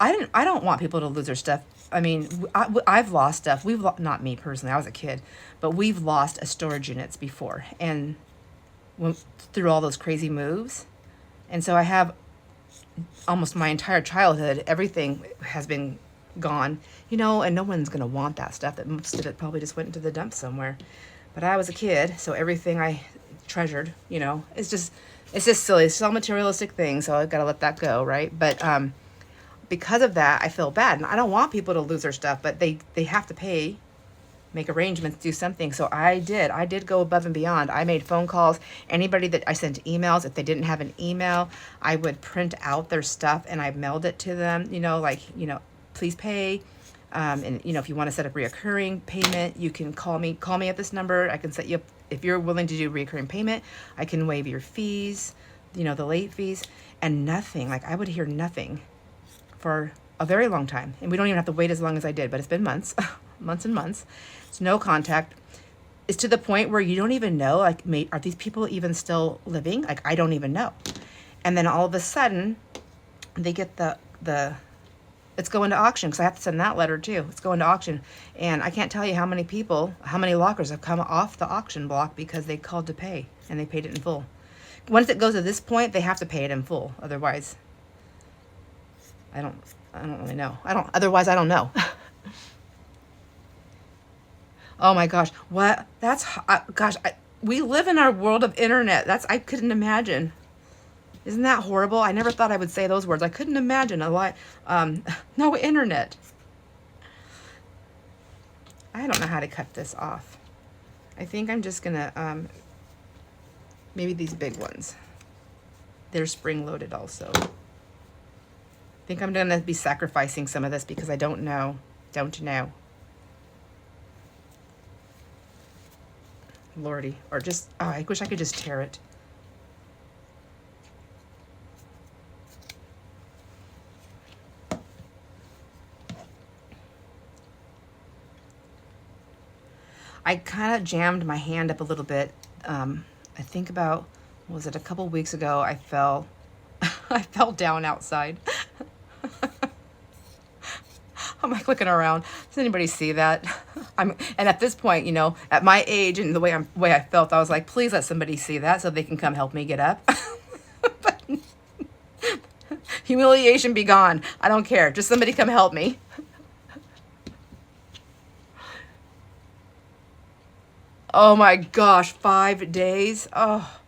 I don't want people to lose their stuff. I mean, I've lost stuff. Not me personally, I was a kid, but we've lost a storage units before and went through all those crazy moves. And so I have almost my entire childhood, everything has been gone, and no one's going to want that stuff. That most of it probably just went into the dump somewhere. But I was a kid, so everything I treasured, it's just silly. It's all materialistic things, so I've got to let that go, right? But because of that, I feel bad. And I don't want people to lose their stuff, but they have to pay, make arrangements, do something. So I did go above and beyond. I made phone calls. Anybody that I sent emails, if they didn't have an email, I would print out their stuff and I mailed it to them, please pay. And if you want to set up reoccurring payment, you can call me at this number. I can set you up. If you're willing to do reoccurring payment, I can waive your fees, the late fees. And nothing, like I would hear nothing for a very long time. And we don't even have to wait as long as I did, but it's been months, months and months. It's no contact. It's to the point where you don't even know, like, are these people even still living? Like, I don't even know. And then all of a sudden, they get it's going to auction, because I have to send that letter too. It's going to auction. And I can't tell you how many lockers have come off the auction block because they called to pay and they paid it in full. Once it goes to this point, they have to pay it in full. Otherwise, I don't really know. Otherwise I don't know. Oh my gosh. What? We live in our world of internet. I couldn't imagine. Isn't that horrible? I never thought I would say those words. I couldn't imagine no internet. I don't know how to cut this off. I think I'm just gonna, maybe these big ones. They're spring loaded also. I think I'm gonna be sacrificing some of this because I don't know. Lordy. Or just, I wish I could just tear it. I kind of jammed my hand up a little bit. I think about, was it a couple weeks ago, I fell down outside. I'm like looking around. Does anybody see that? And at this point, at my age and the way I felt, I was like, please let somebody see that so they can come help me get up. But humiliation be gone. I don't care. Just somebody come help me. Oh my gosh, 5 days. Oh,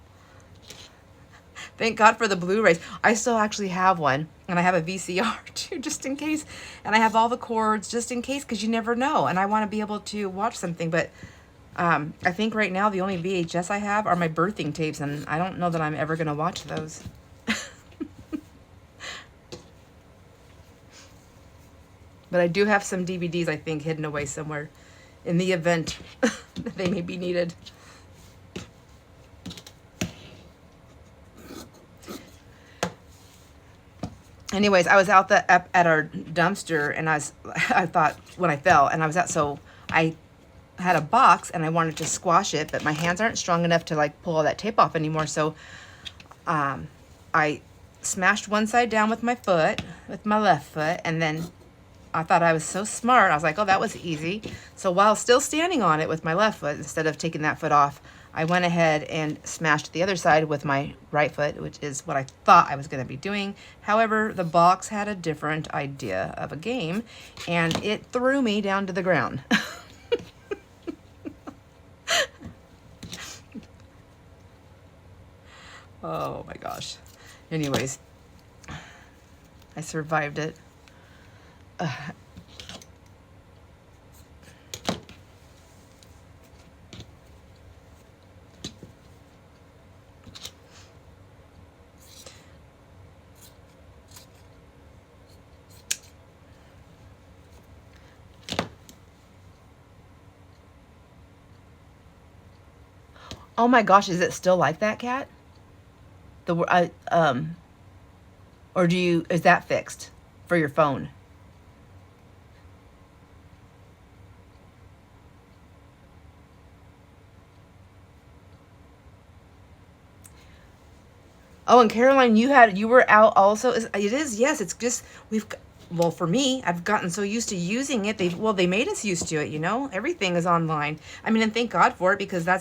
thank God for the Blu-rays. I still actually have one, and I have a VCR too, just in case. And I have all the cords just in case, because you never know. And I want to be able to watch something, but I think right now the only VHS I have are my birthing tapes, and I don't know that I'm ever going to watch those. But I do have some DVDs, I think, hidden away somewhere in the event that they may be needed. Anyways, I was out at our dumpster, and I thought when I fell, and so I had a box and I wanted to squash it, but my hands aren't strong enough to like pull all that tape off anymore. So I smashed one side down with my left foot, and then I thought I was so smart. I was like, oh, that was easy. So while still standing on it with my left foot, instead of taking that foot off, I went ahead and smashed the other side with my right foot, which is what I thought I was going to be doing. However, the box had a different idea of a game, and it threw me down to the ground. Oh my gosh. Anyways, I survived it. Oh my gosh, is it still like that, Kat? Or is that fixed for your phone? Oh, and Caroline, you were out also. It is, yes. It's just well, for me, I've gotten so used to using it. They made us used to it. Everything is online. I mean, and thank God for it, because I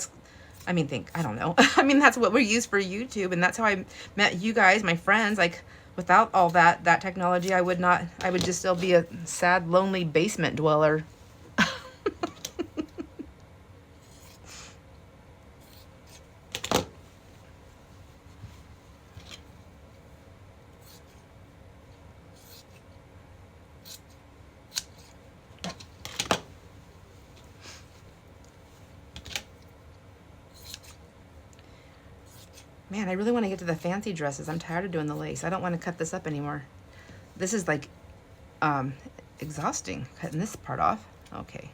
don't know. I mean, that's what we use for YouTube, and that's how I met you guys, my friends. Like, without all that technology, I would not. I would just still be a sad, lonely basement dweller. Man, I really want to get to the fancy dresses. I'm tired of doing the lace. I don't want to cut this up anymore. This is like exhausting, cutting this part off. Okay.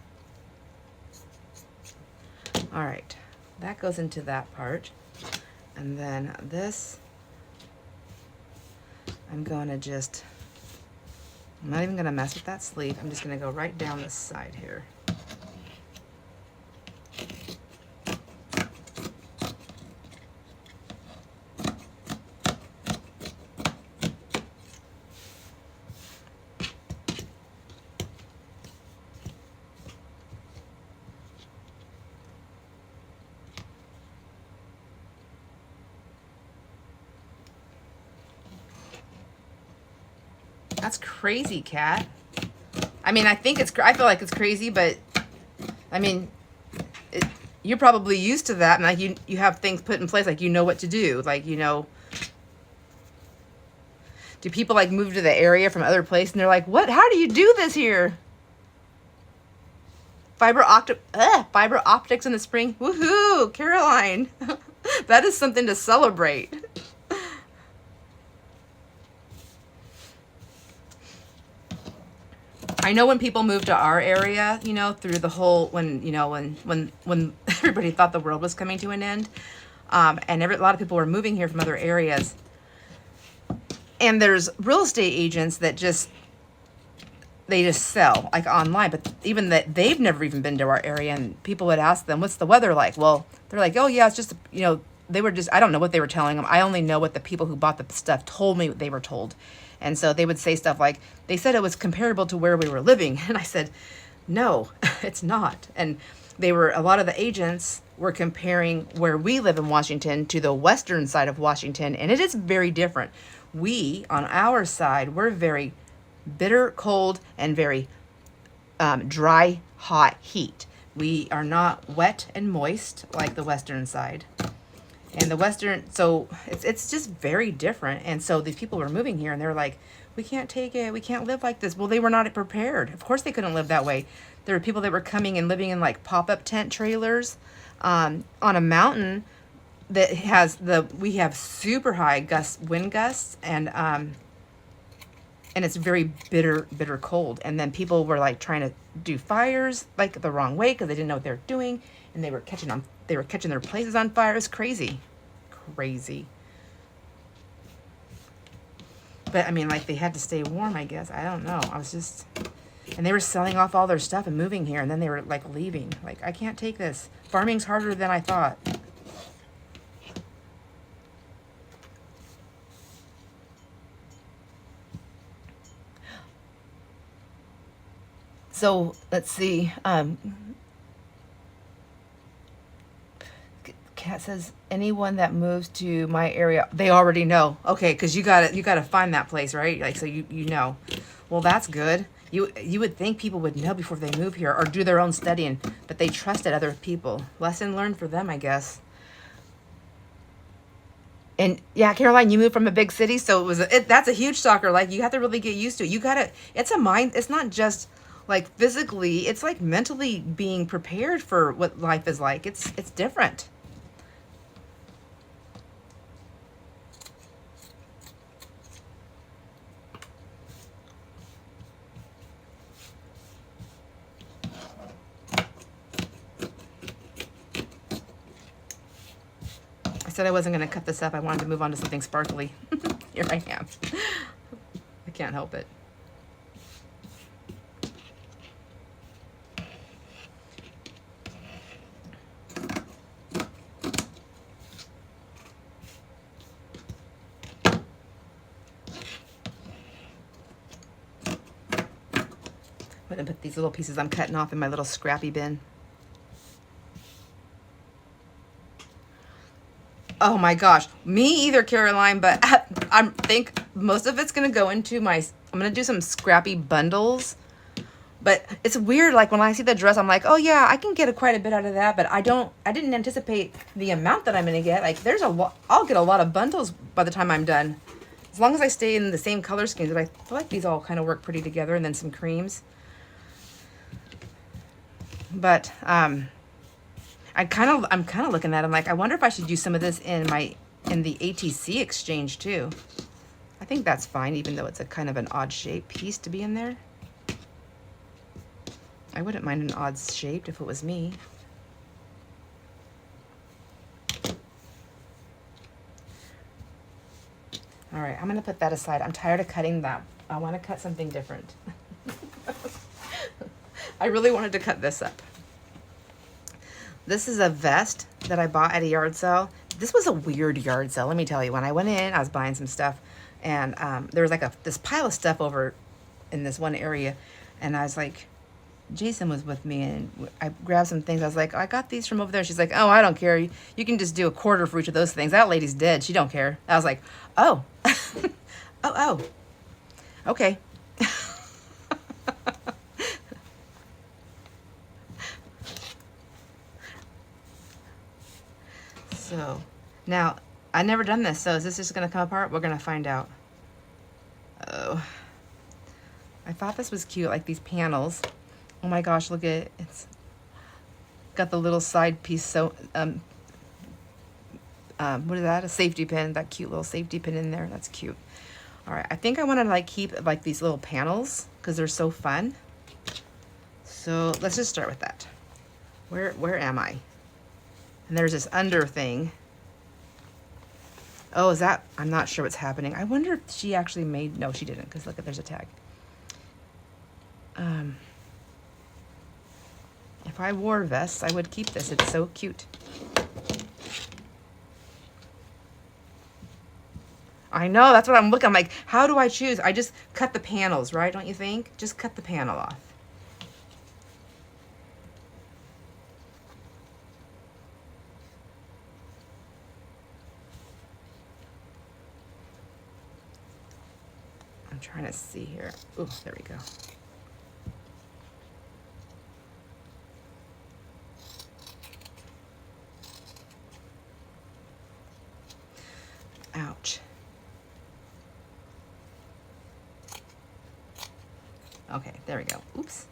All right. That goes into that part. And then this, I'm not even going to mess with that sleeve. I'm just going to go right down this side here. That's crazy, Kat. I mean, I feel like it's crazy, but I mean, you're probably used to that, and like you have things put in place, like you know what to do, like Do people like move to the area from other places, and they're like, "What? How do you do this here?" Fiber optics in the spring, woohoo, Caroline! That is something to celebrate. I know when people moved to our area, through the whole, when everybody thought the world was coming to an end, and a lot of people were moving here from other areas. And there's real estate agents that they just sell like online, but even that, they've never even been to our area, and people would ask them, "What's the weather like?" Well, they're like, "Oh yeah, it's just, I don't know what they were telling them. I only know what the people who bought the stuff told me they were told." And so they would say stuff like, "They said it was comparable to where we were living." And I said, "No, it's not." And a lot of the agents were comparing where we live in Washington to the western side of Washington, and it is very different. We, on our side, we're very bitter, cold, and very dry, hot heat. We are not wet and moist like the western side. And the western, so it's just very different. And so these people were moving here, and they're like, "We can't take it. We can't live like this." Well, they were not prepared. Of course they couldn't live that way. There were people that were coming and living in like pop-up tent trailers on a mountain that we have super high wind gusts, and it's very bitter, bitter cold. And then people were like trying to do fires like the wrong way because they didn't know what they were doing, and they were catching their places on fire. It was crazy. But I mean, like, they had to stay warm, I guess. I don't know. And they were selling off all their stuff and moving here, and then they were like leaving. Like, I can't take this. Farming's harder than I thought. So let's see. Kat says, anyone that moves to my area, they already know. Okay, because you gotta find that place, right? Like, so you know. Well, that's good. You would think people would know before they move here or do their own studying, but they trusted other people. Lesson learned for them, I guess. And yeah, Caroline, you moved from a big city, so that's a huge shocker. Like, you have to really get used to it. It's not just like physically, it's like mentally being prepared for what life is like. It's different. I said I wasn't going to cut this up. I wanted to move on to something sparkly. Here I am. I can't help it. I'm gonna put these little pieces I'm cutting off in my little scrappy bin. Oh my gosh, me either, Caroline, but I think most of it's gonna go into my, I'm gonna do some scrappy bundles. But it's weird, like when I see the dress, I'm like, oh yeah, I can get quite a bit out of that, but I didn't anticipate the amount that I'm gonna get. Like there's a lot, I'll get a lot of bundles by the time I'm done. As long as I stay in the same color schemes, but I feel like these all kind of work pretty together, and then some creams. But I'm kind of looking at it, I'm like, I wonder if I should use some of this in the ATC exchange too. I think that's fine, even though it's a kind of an odd shape piece to be in there. I wouldn't mind an odd shape if it was me. All right, I'm gonna put that aside. I'm tired of cutting that. I want to cut something different. I really wanted to cut this up. This is a vest that I bought at a yard sale. This was a weird yard sale, let me tell you. When I went in, I was buying some stuff, and there was like this pile of stuff over in this one area, and I was like, Jason was with me, and I grabbed some things. I was like, I got these from over there. She's like, oh, I don't care. You can just do a quarter for each of those things. That lady's dead. She don't care. I was like, oh, oh, okay. So now I've never done this. So is this just going to come apart? We're going to find out. Oh, I thought this was cute. Like these panels. Oh my gosh, look at it. It's got the little side piece. So, what is that? A safety pin. That cute little safety pin in there. That's cute. All right, I think I want to like keep like these little panels because they're so fun. So let's just start with that. Where am I? And there's this under thing. Oh, is that? I'm not sure what's happening. I wonder if she actually made. No, she didn't. Because look, there's a tag. If I wore vests, I would keep this. It's so cute. I know, that's what I'm looking. I'm like, how do I choose? I just cut the panels, right? Don't you think? Just cut the panel off. I'm trying to see here. Ooh, there we go. Ouch. Okay, there we go. Oops.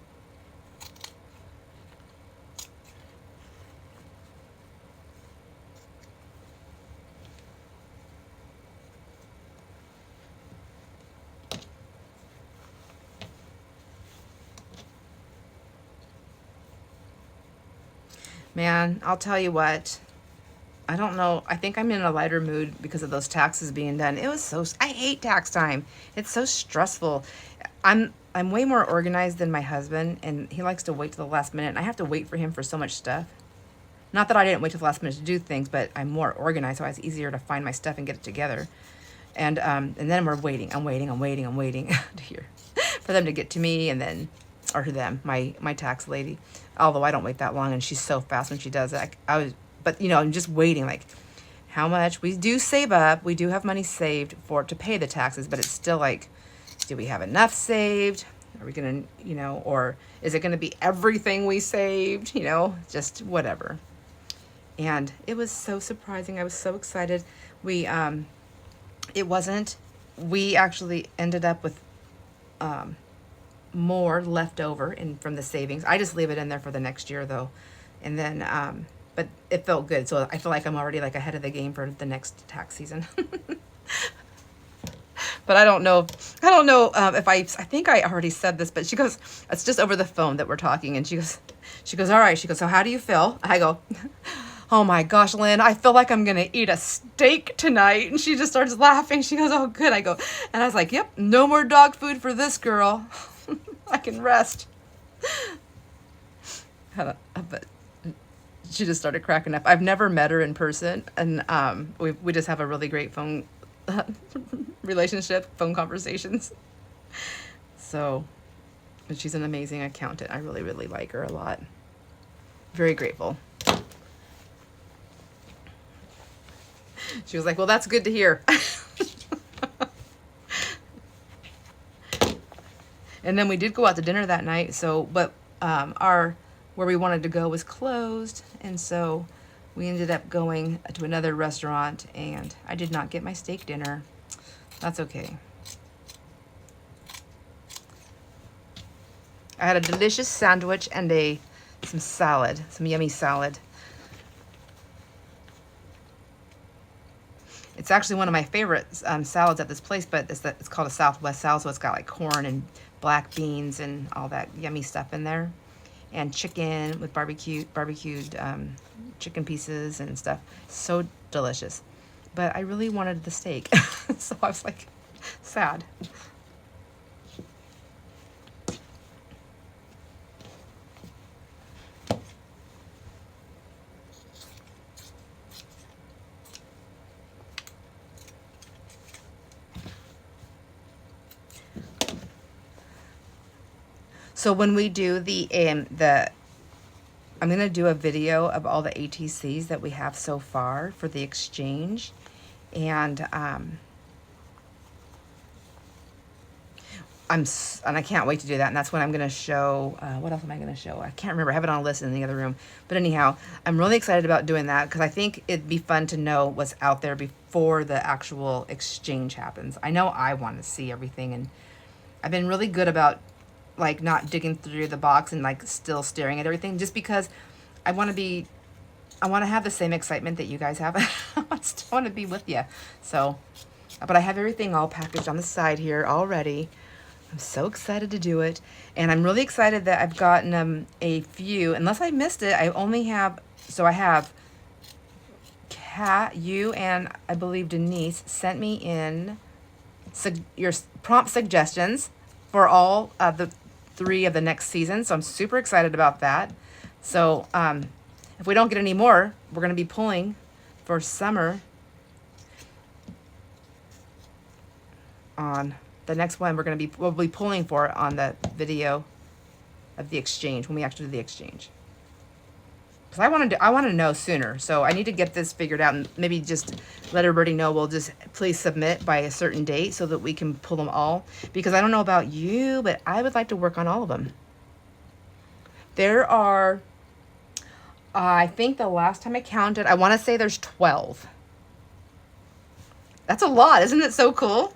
Man, I'll tell you what. I don't know. I think I'm in a lighter mood because of those taxes being done. It was so, I hate tax time. It's so stressful. I'm way more organized than my husband, and he likes to wait to the last minute. And I have to wait for him for so much stuff. Not that I didn't wait till the last minute to do things, but I'm more organized, so it's easier to find my stuff and get it together. And then we're waiting. I'm waiting to hear for them to get to me, and then, or to them, my tax lady. Although I don't wait that long, and she's so fast when she does it. But you know, I'm just waiting, like how much we do save up. We do have money saved to pay the taxes, but it's still like, do we have enough saved? Are we gonna, you know, or is it gonna be everything we saved? You know, just whatever. And it was so surprising. I was so excited. We actually ended up with more left over from the savings. I just leave it in there for the next year though, and then but it felt good, so I feel like I'm already like ahead of the game for the next tax season. But I don't know if I think I already said this, but she goes, it's just over the phone that we're talking, and she goes, all right, she goes, so how do you feel? I go, oh my gosh, Lynn, I feel like I'm gonna eat a steak tonight. And she just starts laughing. She goes, oh good. I go, and I was like, yep, no more dog food for this girl. I can rest. But she just started cracking up. I've never met her in person, and we just have a really great phone relationship, phone conversations. So But she's an amazing accountant. I really, really like her a lot. Very grateful. She was like, well, that's good to hear. And then we did go out to dinner that night. So, but where we wanted to go was closed. And so we ended up going to another restaurant, and I did not get my steak dinner. That's okay. I had a delicious sandwich and some salad, some yummy salad. It's actually one of my favorite salads at this place, but it's called a Southwest salad, so it's got like corn and black beans and all that yummy stuff in there, and chicken with barbecued chicken pieces and stuff. So delicious. But I really wanted the steak, so I was like sad. So when we do I'm going to do a video of all the ATCs that we have so far for the exchange. And I can't wait to do that. And that's when I'm going to show, what else am I going to show? I can't remember. I have it on a list in the other room. But anyhow, I'm really excited about doing that because I think it'd be fun to know what's out there before the actual exchange happens. I know I want to see everything, and I've been really good about like not digging through the box and like still staring at everything, just because I want to have the same excitement that you guys have. I still want to be with you. So, but I have everything all packaged on the side here already. I'm so excited to do it. And I'm really excited that I've gotten a few, unless I missed it, I only have, so I have Kat, you, and I believe Denise sent me in your prompt suggestions for all of the 3 of the next season. So I'm super excited about that. So if we don't get any more, we're going to be pulling for summer on the next one. We'll be pulling for on the video of the exchange, when we actually do the exchange. Because I want to know sooner. So I need to get this figured out and maybe just let everybody know. We'll just please submit by a certain date so that we can pull them all. Because I don't know about you, but I would like to work on all of them. There are, I think the last time I counted, I want to say there's 12. That's a lot. Isn't it so cool?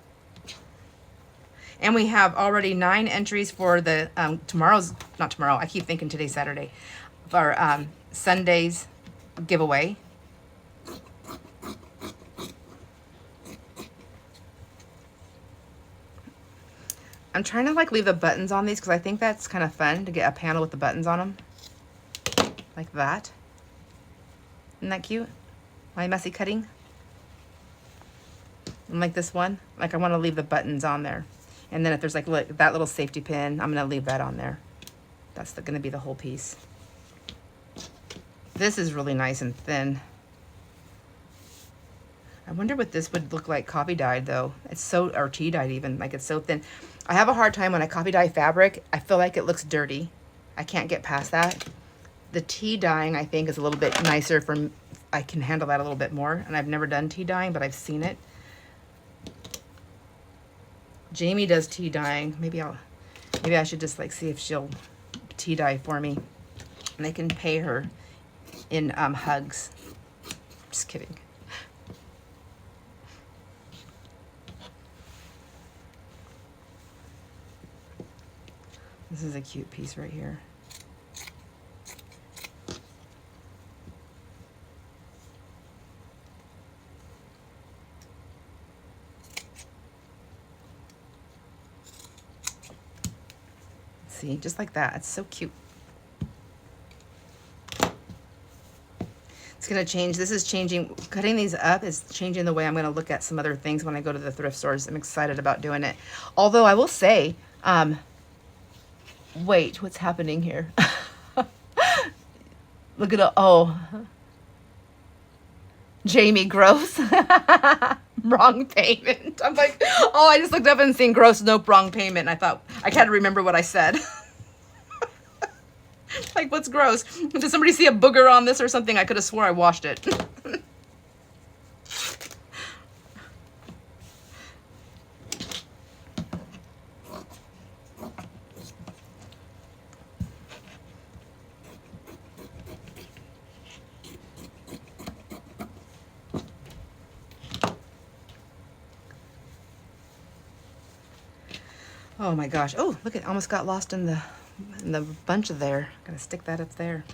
And we have already 9 entries for the not tomorrow. I keep thinking today's Saturday. For Sunday's giveaway. I'm trying to like leave the buttons on these because I think that's kind of fun to get a panel with the buttons on them. Like that. Isn't that cute? My messy cutting. And like this one. Like I want to leave the buttons on there. And then if there's like that little safety pin, I'm going to leave that on there. That's going to be the whole piece. This is really nice and thin. I wonder what this would look like copy dyed though. It's so, or tea dyed even, like it's so thin. I have a hard time when I copy dye fabric. I feel like it looks dirty. I can't get past that. The tea dyeing I think is a little bit nicer I can handle that a little bit more. And I've never done tea dyeing, but I've seen it. Jamie does tea dyeing. Maybe I should just like see if she'll tea dye for me. And I can pay her in hugs. Just kidding. This is a cute piece right here. See, just like that. It's so cute. It's going to change. This is changing. Cutting these up is changing the way I'm going to look at some other things when I go to the thrift stores. I'm excited about doing it. Although I will say, wait, what's happening here? Look at oh, Jamie, gross. Wrong payment. I'm like, oh, I just looked up and seen gross, nope, wrong payment. And I thought, I can't remember what I said. Like, what's gross? Did somebody see a booger on this or something? I could have swore I washed it. Oh my gosh. Oh, look, it almost got lost in the bunch of there. Gotta stick that up there.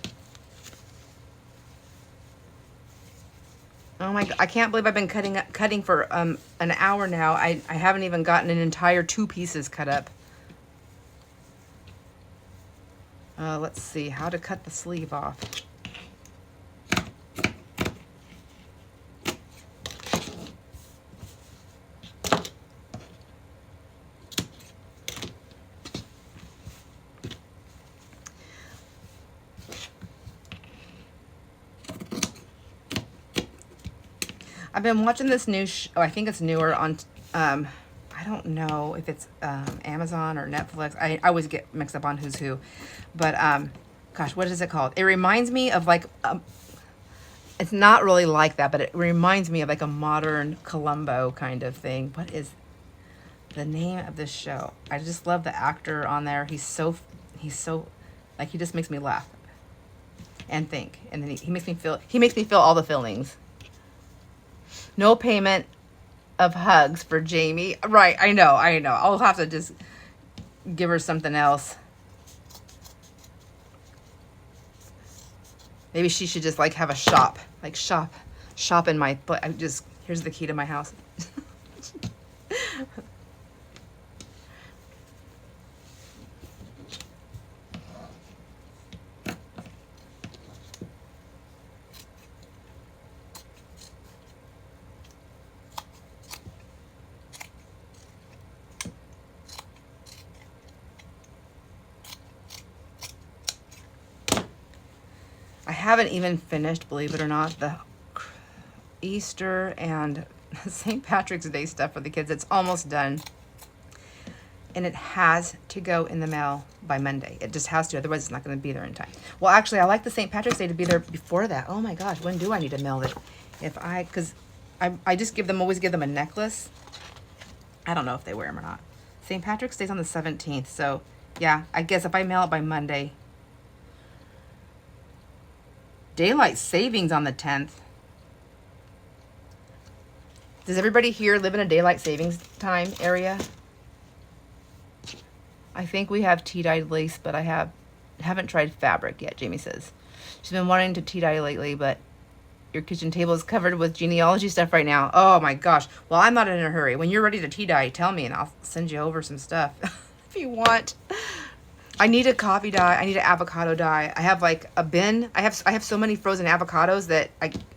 Oh my, I can't believe I've been cutting for an hour now. I haven't even gotten an entire 2 pieces cut up. Let's see how to cut the sleeve off. I've been watching this new I think it's newer on, I don't know if it's Amazon or Netflix. I always get mixed up on who's who. But, gosh, what is it called? It reminds me of like, it's not really like that, but it reminds me of like a modern Columbo kind of thing. What is the name of this show? I just love the actor on there. He's so, like, he just makes me laugh and think. And then he makes me feel all the feelings. No payment of hugs for Jamie. Right, I know. I'll have to just give her something else. Maybe she should just like have a shop. Like shop in my, here's the key to my house. I haven't even finished, believe it or not, the Easter and St. Patrick's Day stuff for the kids. It's almost done. And it has to go in the mail by Monday. It just has to, otherwise it's not going to be there in time. Well, actually, I like the St. Patrick's Day to be there before that. Oh my gosh, when do I need to mail it? Because I just always give them a necklace. I don't know if they wear them or not. St. Patrick's Day's on the 17th, so yeah, I guess if I mail it by Monday. Daylight savings on the 10th. Does everybody here live in a daylight savings time area? I think we have tea-dyed lace, but I haven't tried fabric yet, Jamie says. She's been wanting to tea-dye lately, but your kitchen table is covered with genealogy stuff right now. Oh my gosh. Well, I'm not in a hurry. When you're ready to tea-dye, tell me and I'll send you over some stuff if you want. I need a coffee dye. I need an avocado dye. I have like a bin. I have so many frozen avocados that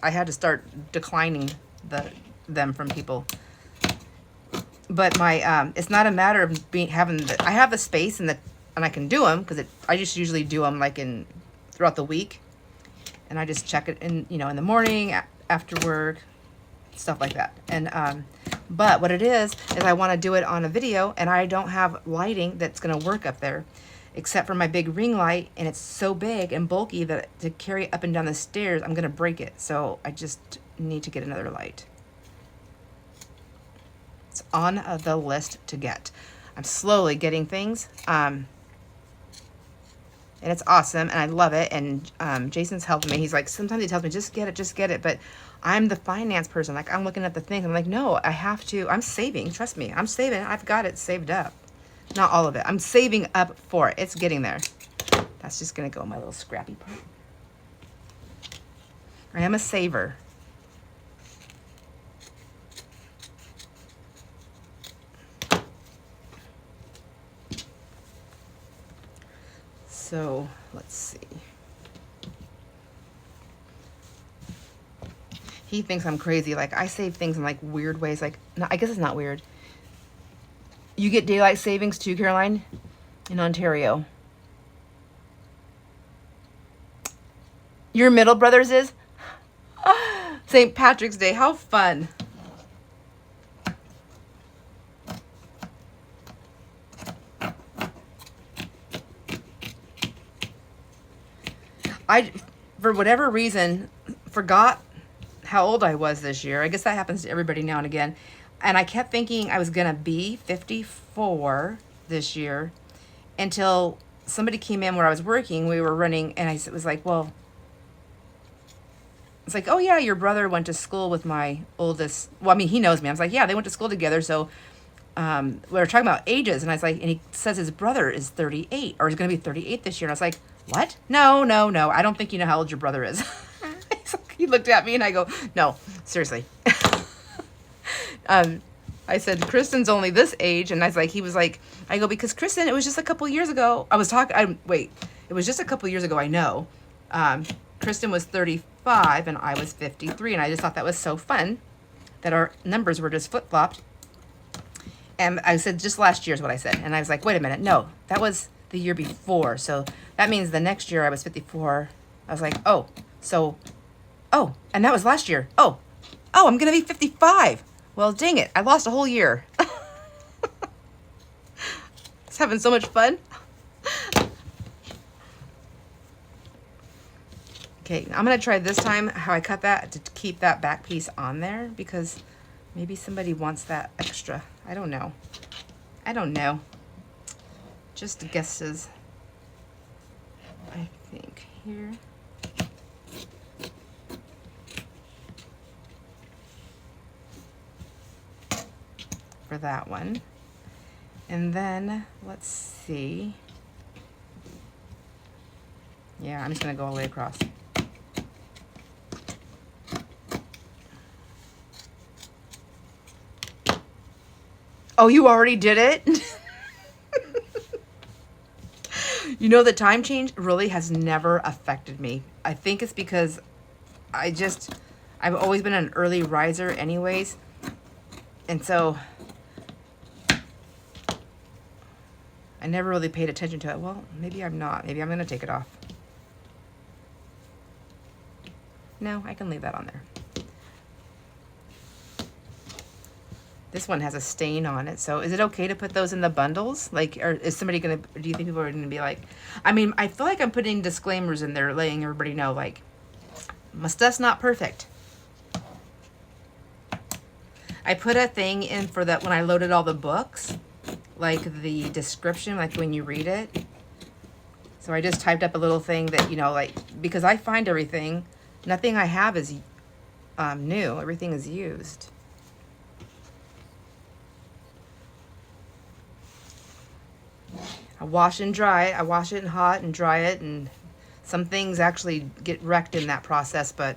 I had to start declining them from people. But my it's not a matter of I have the space and I can do them because I just usually do them like throughout the week, and I just check it in in the morning after work, stuff like that. And but what it is I want to do it on a video, and I don't have lighting that's gonna work up there, except for my big ring light, and it's so big and bulky that to carry up and down the stairs, I'm gonna break it. So I just need to get another light. It's on the list to get. I'm slowly getting things, and it's awesome, and I love it. And Jason's helping me. He's like, sometimes he tells me, just get it. But I'm the finance person. Like, I'm looking at the things. I'm like, no, I have to. I'm saving. Trust me. I'm saving. I've got it saved up. Not all of it. I'm saving up for it. It's getting there. That's just going to go in my little scrappy part. I am a saver. So, let's see. He thinks I'm crazy. Like, I save things in like weird ways. Like, no, I guess it's not weird. You get daylight savings too, Caroline, in Ontario. Your middle brother's is? St. Patrick's Day. How fun. I, for whatever reason, forgot how old I was this year. I guess that happens to everybody now and again. And I kept thinking I was going to be 54 this year until somebody came in where I was working. We were running, and I was like, well, it's like, oh yeah, your brother went to school with my oldest. Well, I mean, he knows me. I was like, yeah, they went to school together. So we were talking about ages, and I was like, and he says his brother is 38, or he's going to be 38 this year. And I was like, what? No, no, no. I don't think you know how old your brother is. He looked at me, and I go, no, seriously. I said, Kristen's only this age. And I was like, he was like, I go, because Kristen, it was just a couple years ago. It was just a couple years ago. I know. Kristen was 35 and I was 53. And I just thought that was so fun that our numbers were just flip-flopped. And I said, just last year is what I said. And I was like, wait a minute. No, that was the year before. So that means the next year I was 54. I was like, oh, and that was last year. Oh, I'm going to be 55. Well, dang it. I lost a whole year. I was having so much fun. Okay, I'm going to try this time how I cut that to keep that back piece on there, because maybe somebody wants that extra. I don't know. Just guesses. I think here. For that one. And then let's see. Yeah, I'm just going to go all the way across. Oh, you already did it? You know, the time change really has never affected me. I think it's because I've always been an early riser anyways. And so I never really paid attention to it. Well, maybe I'm not. Maybe I'm going to take it off. No, I can leave that on there. This one has a stain on it. So is it okay to put those in the bundles? Like, or is somebody going to, do you think people are going to be like, I mean, I feel like I'm putting disclaimers in there, letting everybody know, like, my stuff's not perfect. I put a thing in for that when I loaded all the books, like the description, like when you read it. So I just typed up a little thing that, you know, like, because I find everything, nothing I have is new. Everything is used. I wash and dry it. I wash it in hot and dry it, and some things actually get wrecked in that process, but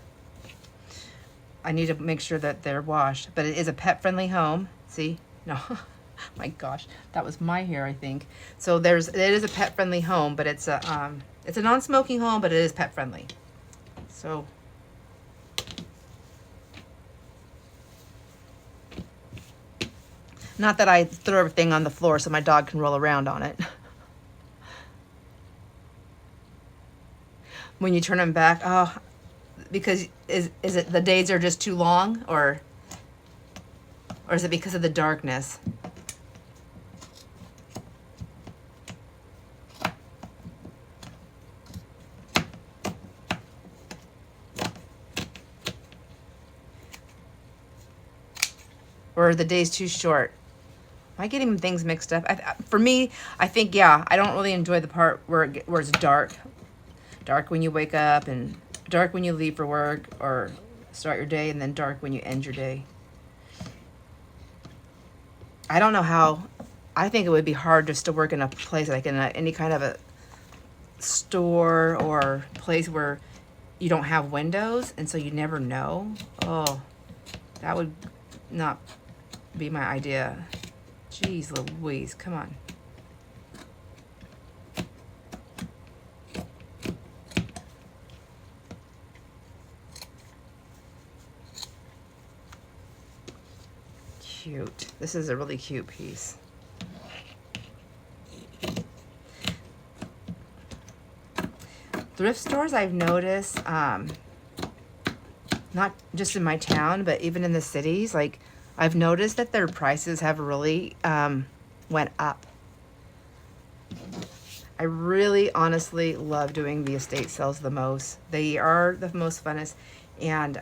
I need to make sure that they're washed. But it is a pet-friendly home. See? No. My gosh, that was my hair, I think. So it is a pet-friendly home, but it's a non-smoking home, but it is pet-friendly. So not that I throw everything on the floor so my dog can roll around on it. When you turn them back, oh, because is it the days are just too long, or is it because of the darkness? Or are the days too short? Am I getting things mixed up? For me, I think, yeah, I don't really enjoy the part where it's dark. Dark when you wake up, and dark when you leave for work or start your day, and then dark when you end your day. I don't know how. I think it would be hard just to work in a place like in any kind of a store or place where you don't have windows, and so you never know. Oh, that would not be my idea. Jeez Louise, come on. Cute. This is a really cute piece. Thrift stores, I've noticed, not just in my town, but even in the cities, like, I've noticed that their prices have really went up. I really honestly love doing the estate sales the most. They are the most funnest. And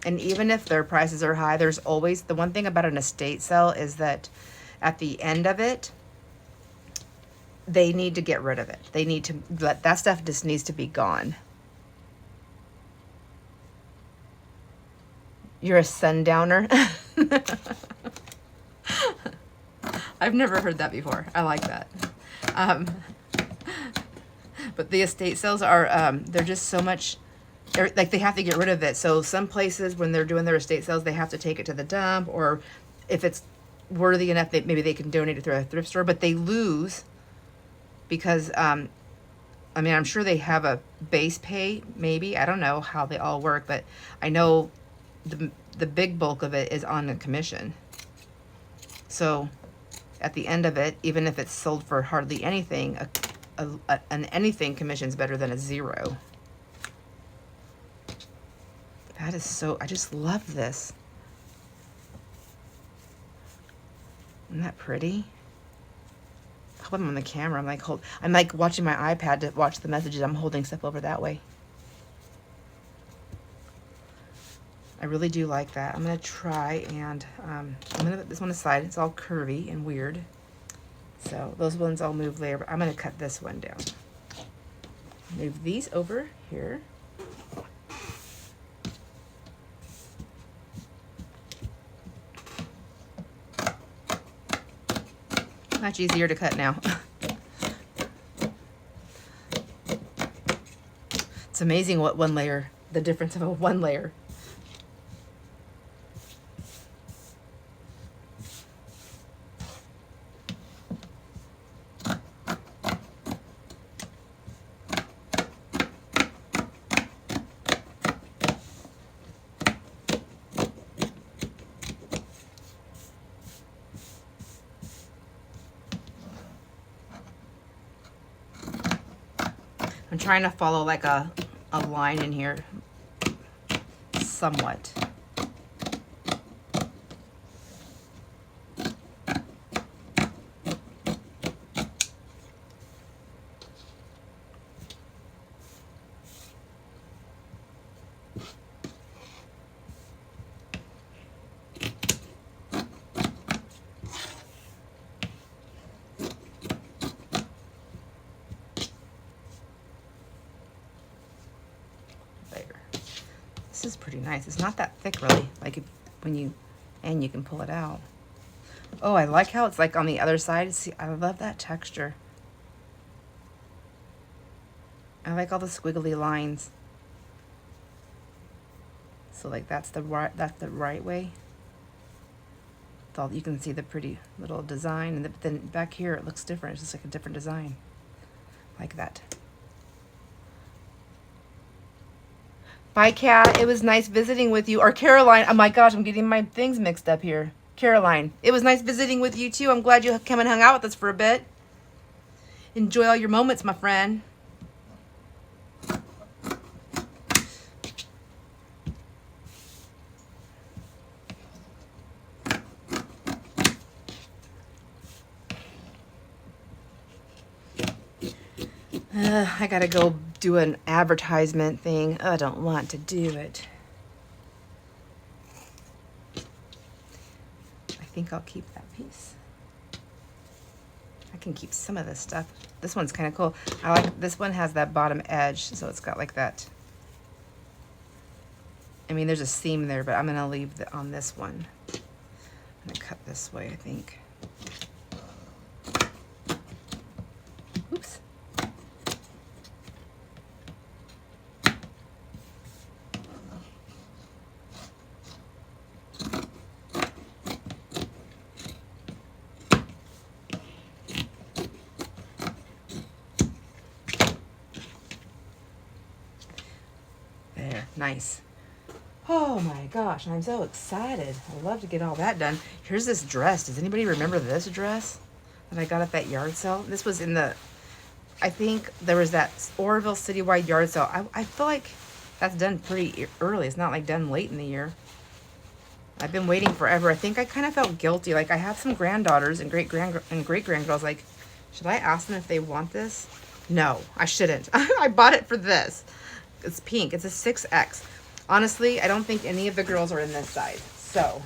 even if their prices are high, there's always, the one thing about an estate sale is that at the end of it, they need to get rid of it. They need to, that stuff just needs to be gone. You're a sundowner. I've never heard that before. I like that. But the estate sales are, they're just so much, like they have to get rid of it. So some places when they're doing their estate sales, they have to take it to the dump, or if it's worthy enough, maybe they can donate it through a thrift store, but they lose because, I mean, I'm sure they have a base pay, maybe. I don't know how they all work, but I know the big bulk of it is on the commission. So at the end of it, even if it's sold for hardly anything, an anything commission is better than a zero. That is so, I just love this. Isn't that pretty? I hope I'm on the camera. I'm like watching my iPad to watch the messages. I'm holding stuff over that way. I really do like that. I'm gonna try and I'm gonna put this one aside. It's all curvy and weird. So those ones I'll move later, but I'm gonna cut this one down. Move these over here. Much easier to cut now. It's amazing what one layer, the difference of a one layer. I'm trying to follow like a line in here, somewhat. This is pretty nice. It's not that thick really, like when you can pull it out. Oh, I like how it's like on the other side. See, I love that texture. I like all the squiggly lines. So like that's the right way. You can see the pretty little design, and then back here it looks different. It's just like a different design, like that. Bye, Kat. It was nice visiting with you. Or Caroline. Oh my gosh, I'm getting my things mixed up here. Caroline, it was nice visiting with you too. I'm glad you came and hung out with us for a bit. Enjoy all your moments, my friend. I gotta go do an advertisement thing. I don't want to do it. I think I'll keep that piece. I can keep some of this stuff. This one's kind of cool. I like this one, has that bottom edge, so it's got like that. I mean, there's a seam there, but I'm gonna leave on this one. I'm gonna cut this way, I think. Oops. Nice. Oh my gosh, I'm so excited. I'd love to get all that done. Here's this dress. Does anybody remember this dress that I got at that yard sale? This was in the, I think there was that Oroville citywide yard sale. I feel like that's done pretty early. It's not like done late in the year. I've been waiting forever. I think I kind of felt guilty. Like I have some granddaughters and great-grandgirls. Like, Should I ask them if they want this? No, I shouldn't. I bought it for this. It's pink. It's a 6X. Honestly, I don't think any of the girls are in this size. So,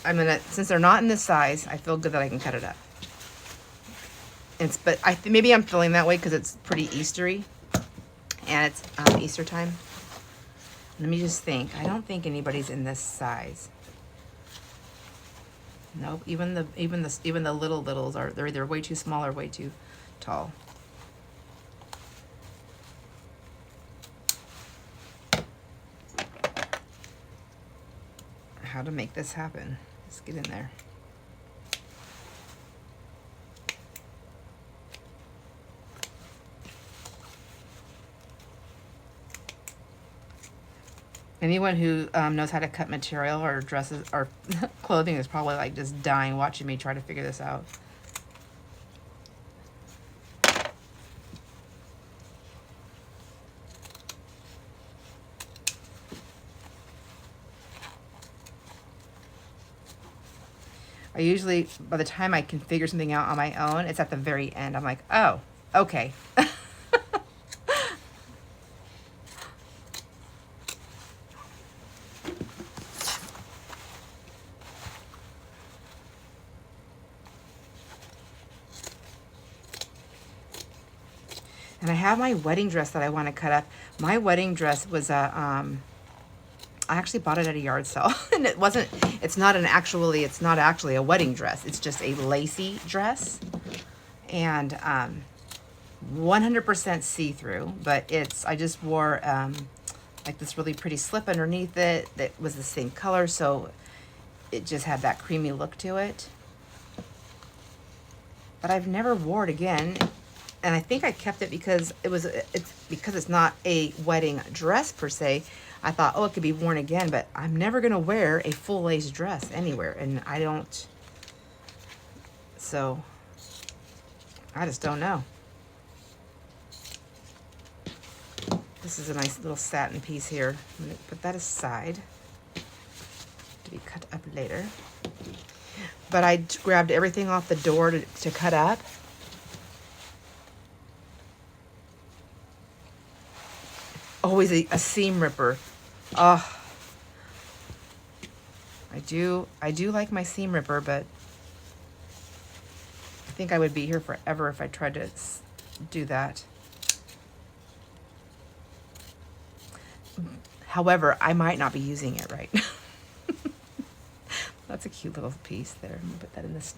I'm going to, since they're not in this size, I feel good that I can cut it up. But maybe I'm feeling that way because it's pretty Eastery. And it's Easter time. Let me just think. I don't think anybody's in this size. Nope. Even the littles are, they're either way too small or way too tall. How to make this happen? Let's get in there. Anyone who knows how to cut material or dresses or clothing is probably like just dying watching me try to figure this out. I usually, by the time I can figure something out on my own, it's at the very end. I'm like, oh, okay. And I have my wedding dress that I want to cut up. My wedding dress was a, I actually bought it at a yard sale. And it's not actually a wedding dress. It's just a lacy dress. And 100% see-through. But I just wore like this really pretty slip underneath it that was the same color. So it just had that creamy look to it. But I've never wore it again. And I think I kept it because it's not a wedding dress per se. I thought, oh, it could be worn again, but I'm never going to wear a full lace dress anywhere. And I don't, so I just don't know. This is a nice little satin piece here. I'm going to put that aside to be cut up later. But I grabbed everything off the door to cut up. Always a seam ripper. Oh, I do like my seam ripper, but I think I would be here forever if I tried to do that. However, I might not be using it right. That's a cute little piece there. I'm gonna put that in this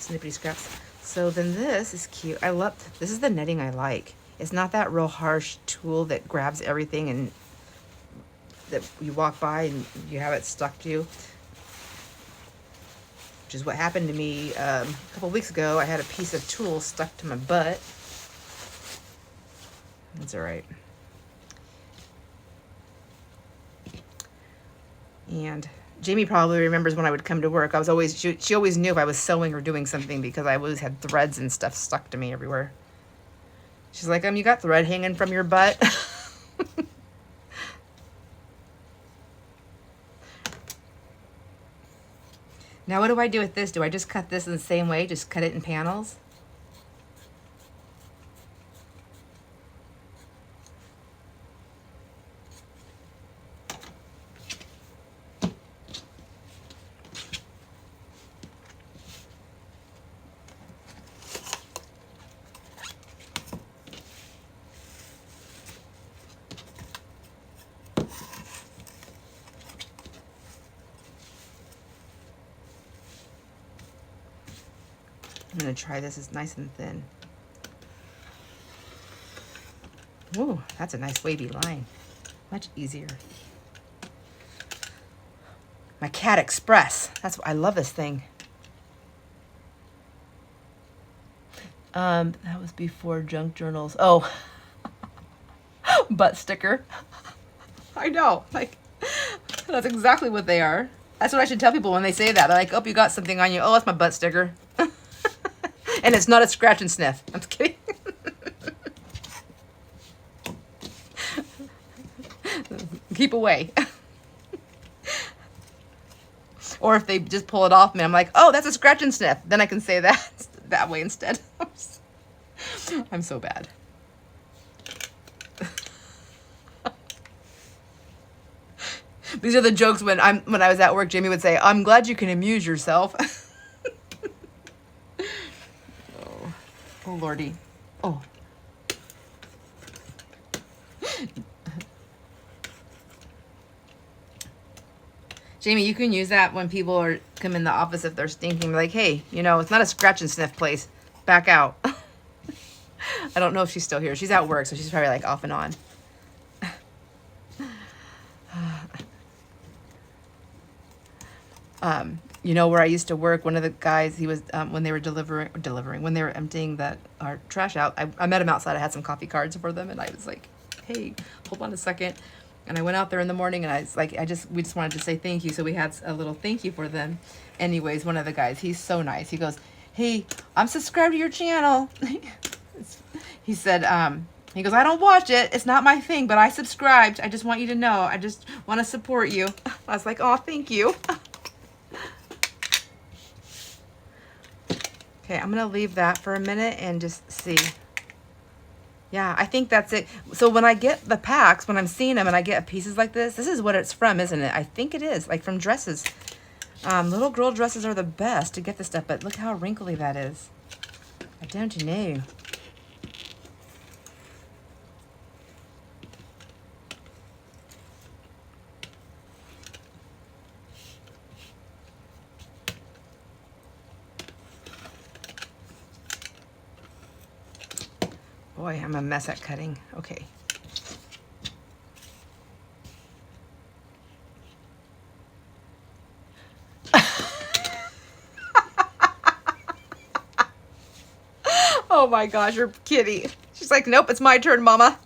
snippety scraps. So then this is cute. This is the netting I like. It's not that real harsh tool that grabs everything and that you walk by and you have it stuck to you. Which is what happened to me a couple weeks ago. I had a piece of tool stuck to my butt. That's all right. And Jamie probably remembers when I would come to work. She always knew if I was sewing or doing something because I always had threads and stuff stuck to me everywhere. She's like, you got thread hanging from your butt. Now what do I do with this? Do I just cut this in the same way? Just cut it in panels? I'm going to try this. It's nice and thin. Ooh, that's a nice wavy line. Much easier. My Cat Express. I love this thing. That was before junk journals. Oh, butt sticker. I know. Like, that's exactly what they are. That's what I should tell people when they say that. They're like, oh, you got something on you. Oh, that's my butt sticker. And it's not a scratch and sniff. I'm just kidding. Keep away. Or if they just pull it off me, I'm like, oh, that's a scratch and sniff. Then I can say that that way instead. I'm so bad. These are the jokes when I was at work. Jamie would say, "I'm glad you can amuse yourself." Oh, oh lordy. Oh. Jamie, you can use that when people come in the office if they're stinking. Like, hey, you know, it's not a scratch and sniff place. Back out. I don't know if she's still here. She's at work, so she's probably like off and on. You know, where I used to work, one of the guys, he was, when they were when they were emptying our trash out, I met him outside. I had some coffee cards for them, and I was like, hey, hold on a second. And I went out there in the morning, and I was like, we just wanted to say thank you. So we had a little thank you for them. Anyways, one of the guys, he's so nice. He goes, hey, I'm subscribed to your channel. He said, he goes, I don't watch it. It's not my thing, but I subscribed. I just want you to know. I just want to support you. I was like, oh, thank you. Okay, I'm going to leave that for a minute and just see. Yeah, I think that's it. So when I get the packs, when I'm seeing them and I get pieces like this is what it's from, isn't it? I think it is, like from dresses. Little girl dresses are the best to get this stuff, but look how wrinkly that is. I don't know. Boy, I'm a mess at cutting. Okay. Oh my gosh, your kitty. She's like, nope, it's my turn, Mama.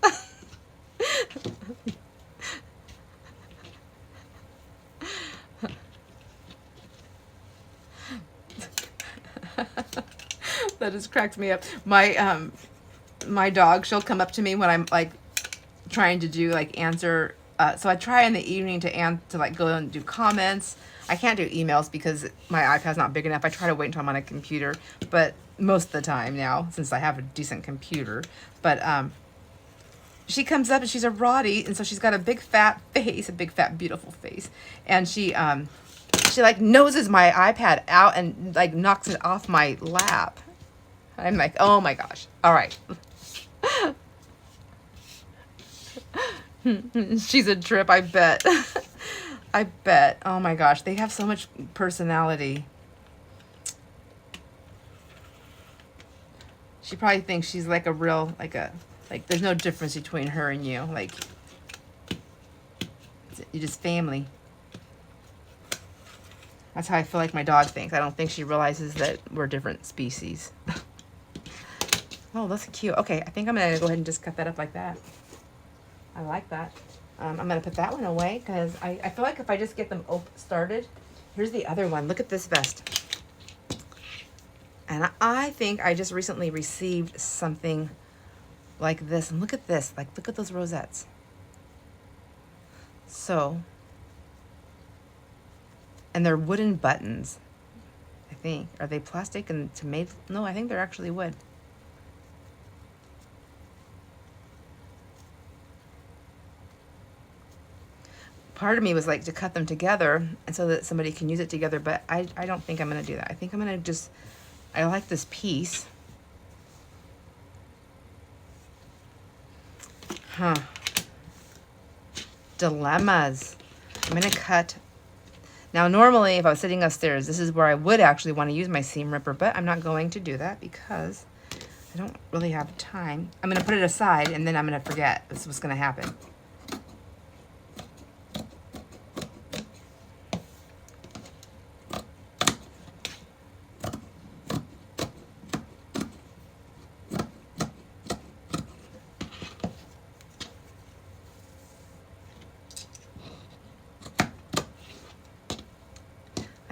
That just cracked me up. My dog, she'll come up to me when I'm like trying to do like answer. So I try in the evening to like go and do comments. I can't do emails because my iPad's not big enough. I try to wait until I'm on a computer, but most of the time now, since I have a decent computer. But she comes up and she's a Roddy, and so she's got a big fat face, a big fat beautiful face, and she like noses my iPad out and like knocks it off my lap. I'm like, oh my gosh. All right. She's a trip, I bet. I bet. Oh my gosh, they have so much personality. She probably thinks she's like a real, like there's no difference between her and you. Like, you're just family. That's how I feel like my dog thinks. I don't think she realizes that we're different species. Oh, that's cute. Okay, I think I'm going to go ahead and just cut that up like that. I like that. I'm going to put that one away because I feel like if I just get them started. Here's the other one. Look at this vest. And I think I just recently received something like this. And look at this. Like, look at those rosettes. So, and they're wooden buttons, I think. Are they plastic and made? No, I think they're actually wood. Part of me was like to cut them together and so that somebody can use it together, but I don't think I'm going to do that. I think I'm going to just, I like this piece. Huh. Dilemmas. I'm going to cut. Now, normally, if I was sitting upstairs, this is where I would actually want to use my seam ripper, but I'm not going to do that because I don't really have time. I'm going to put it aside, and then I'm going to forget. This is what's going to happen.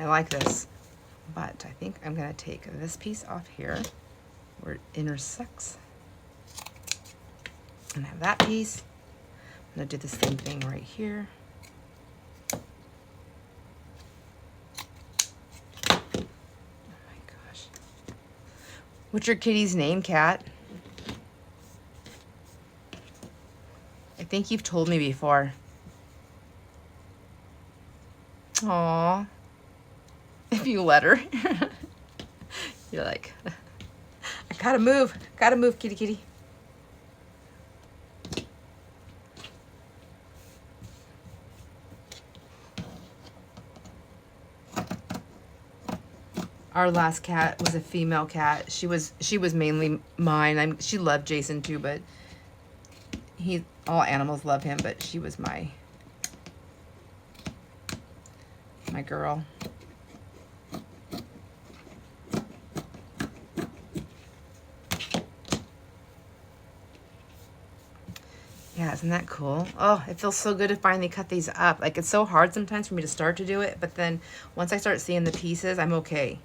I like this, but I think I'm going to take this piece off here where it intersects and have that piece. I'm going to do the same thing right here. What's your kitty's name, Cat? I think you've told me before. Aw. If you let her. You're like, I gotta move. Gotta move, kitty kitty. Our last cat was a female cat. She was mainly mine. She loved Jason too, but all animals love him, but she was my girl. Yeah, isn't that cool? Oh, it feels so good to finally cut these up. Like, it's so hard sometimes for me to start to do it, but then once I start seeing the pieces, I'm okay.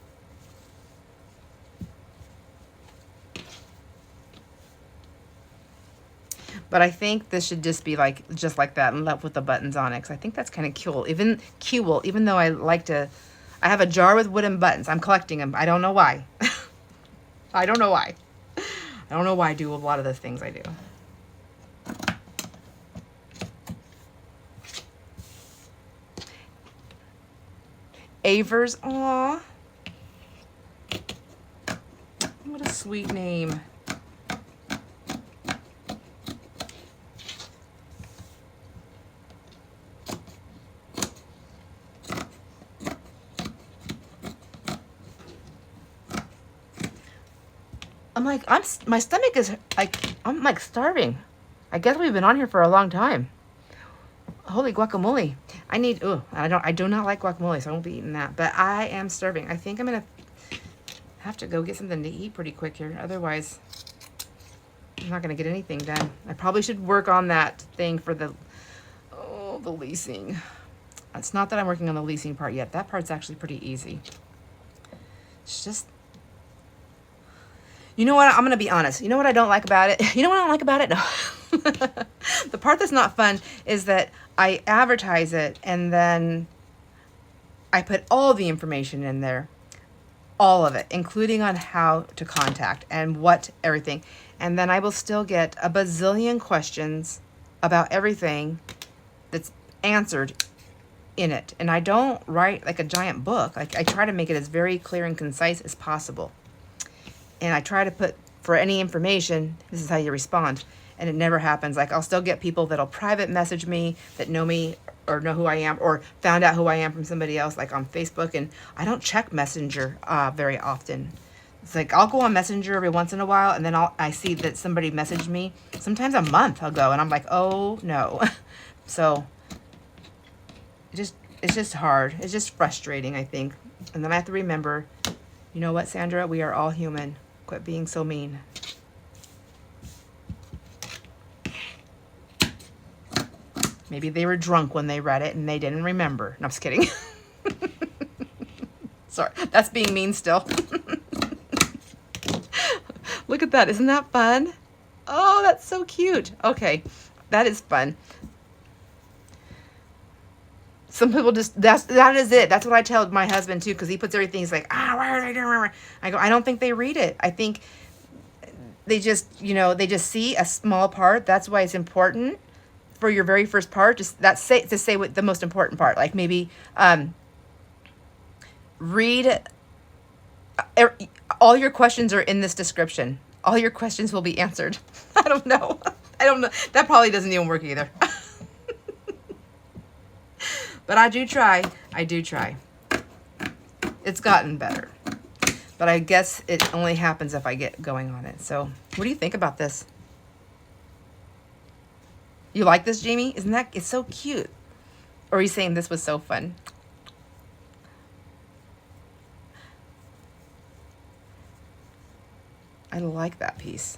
But I think this should just be like, just like that, and left with the buttons on it, because I think that's kind of cool. Even though I I have a jar with wooden buttons. I'm collecting them. I don't know why. I don't know why. I don't know why I do a lot of the things I do. Avers, aw. What a sweet name. I'm like, my stomach is like, I'm like starving. I guess we've been on here for a long time. Holy guacamole. I do not like guacamole, so I won't be eating that. But I am starving. I think I'm going to have to go get something to eat pretty quick here. Otherwise, I'm not going to get anything done. I probably should work on that thing for the leasing. It's not that I'm working on the leasing part yet. That part's actually pretty easy. It's just, you know what? I'm going to be honest. You know what I don't like about it? You know what I don't like about it? No. The part that's not fun is that I advertise it and then I put all the information in there. All of it, including on how to contact and what everything. And then I will still get a bazillion questions about everything that's answered in it. And I don't write like a giant book. Like, I try to make it as very clear and concise as possible. And I try to put, for any information, this is how you respond. And it never happens. Like, I'll still get people that'll private message me that know me or know who I am or found out who I am from somebody else, like on Facebook. And I don't check Messenger very often. It's like, I'll go on Messenger every once in a while, and then I see that somebody messaged me. Sometimes a month I'll go, and I'm like, oh no. So it's just hard. It's just frustrating, I think. And then I have to remember, you know what, Sandra? We are all human. Quit being so mean. Maybe they were drunk when they read it and they didn't remember. No, I'm just kidding. Sorry, that's being mean still. Look at that. Isn't that fun? Oh, that's so cute. Okay, that is fun. Some people just, that is it. That's what I tell my husband too, because he puts everything, he's like, why are they doing? I go, I don't think they read it. I think they just, they just see a small part. That's why it's important for your very first part, just to say what the most important part, like maybe read, all your questions are in this description. All your questions will be answered. I don't know. That probably doesn't even work either. But I do try. It's gotten better. But I guess it only happens if I get going on it. So what do you think about this? You like this, Jamie? It's so cute? Or are you saying this was so fun? I like that piece.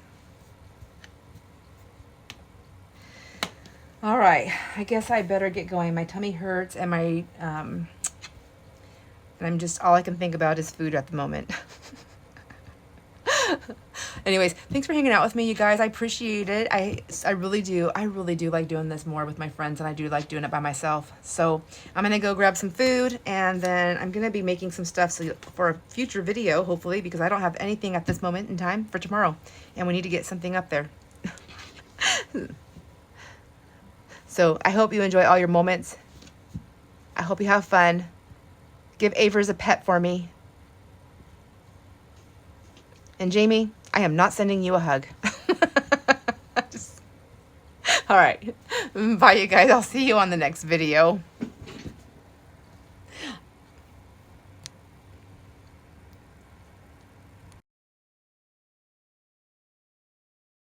All right, I guess I better get going. My tummy hurts and and I'm just, all I can think about is food at the moment. Anyways, thanks for hanging out with me, you guys. I appreciate it. I really do. I really do like doing this more with my friends than I do like doing it by myself. So I'm going to go grab some food, and then I'm going to be making some stuff for a future video, hopefully, because I don't have anything at this moment in time for tomorrow, and we need to get something up there. So I hope you enjoy all your moments. I hope you have fun. Give Avers a pet for me. And Jamie, I am not sending you a hug. All right. Bye, you guys. I'll see you on the next video.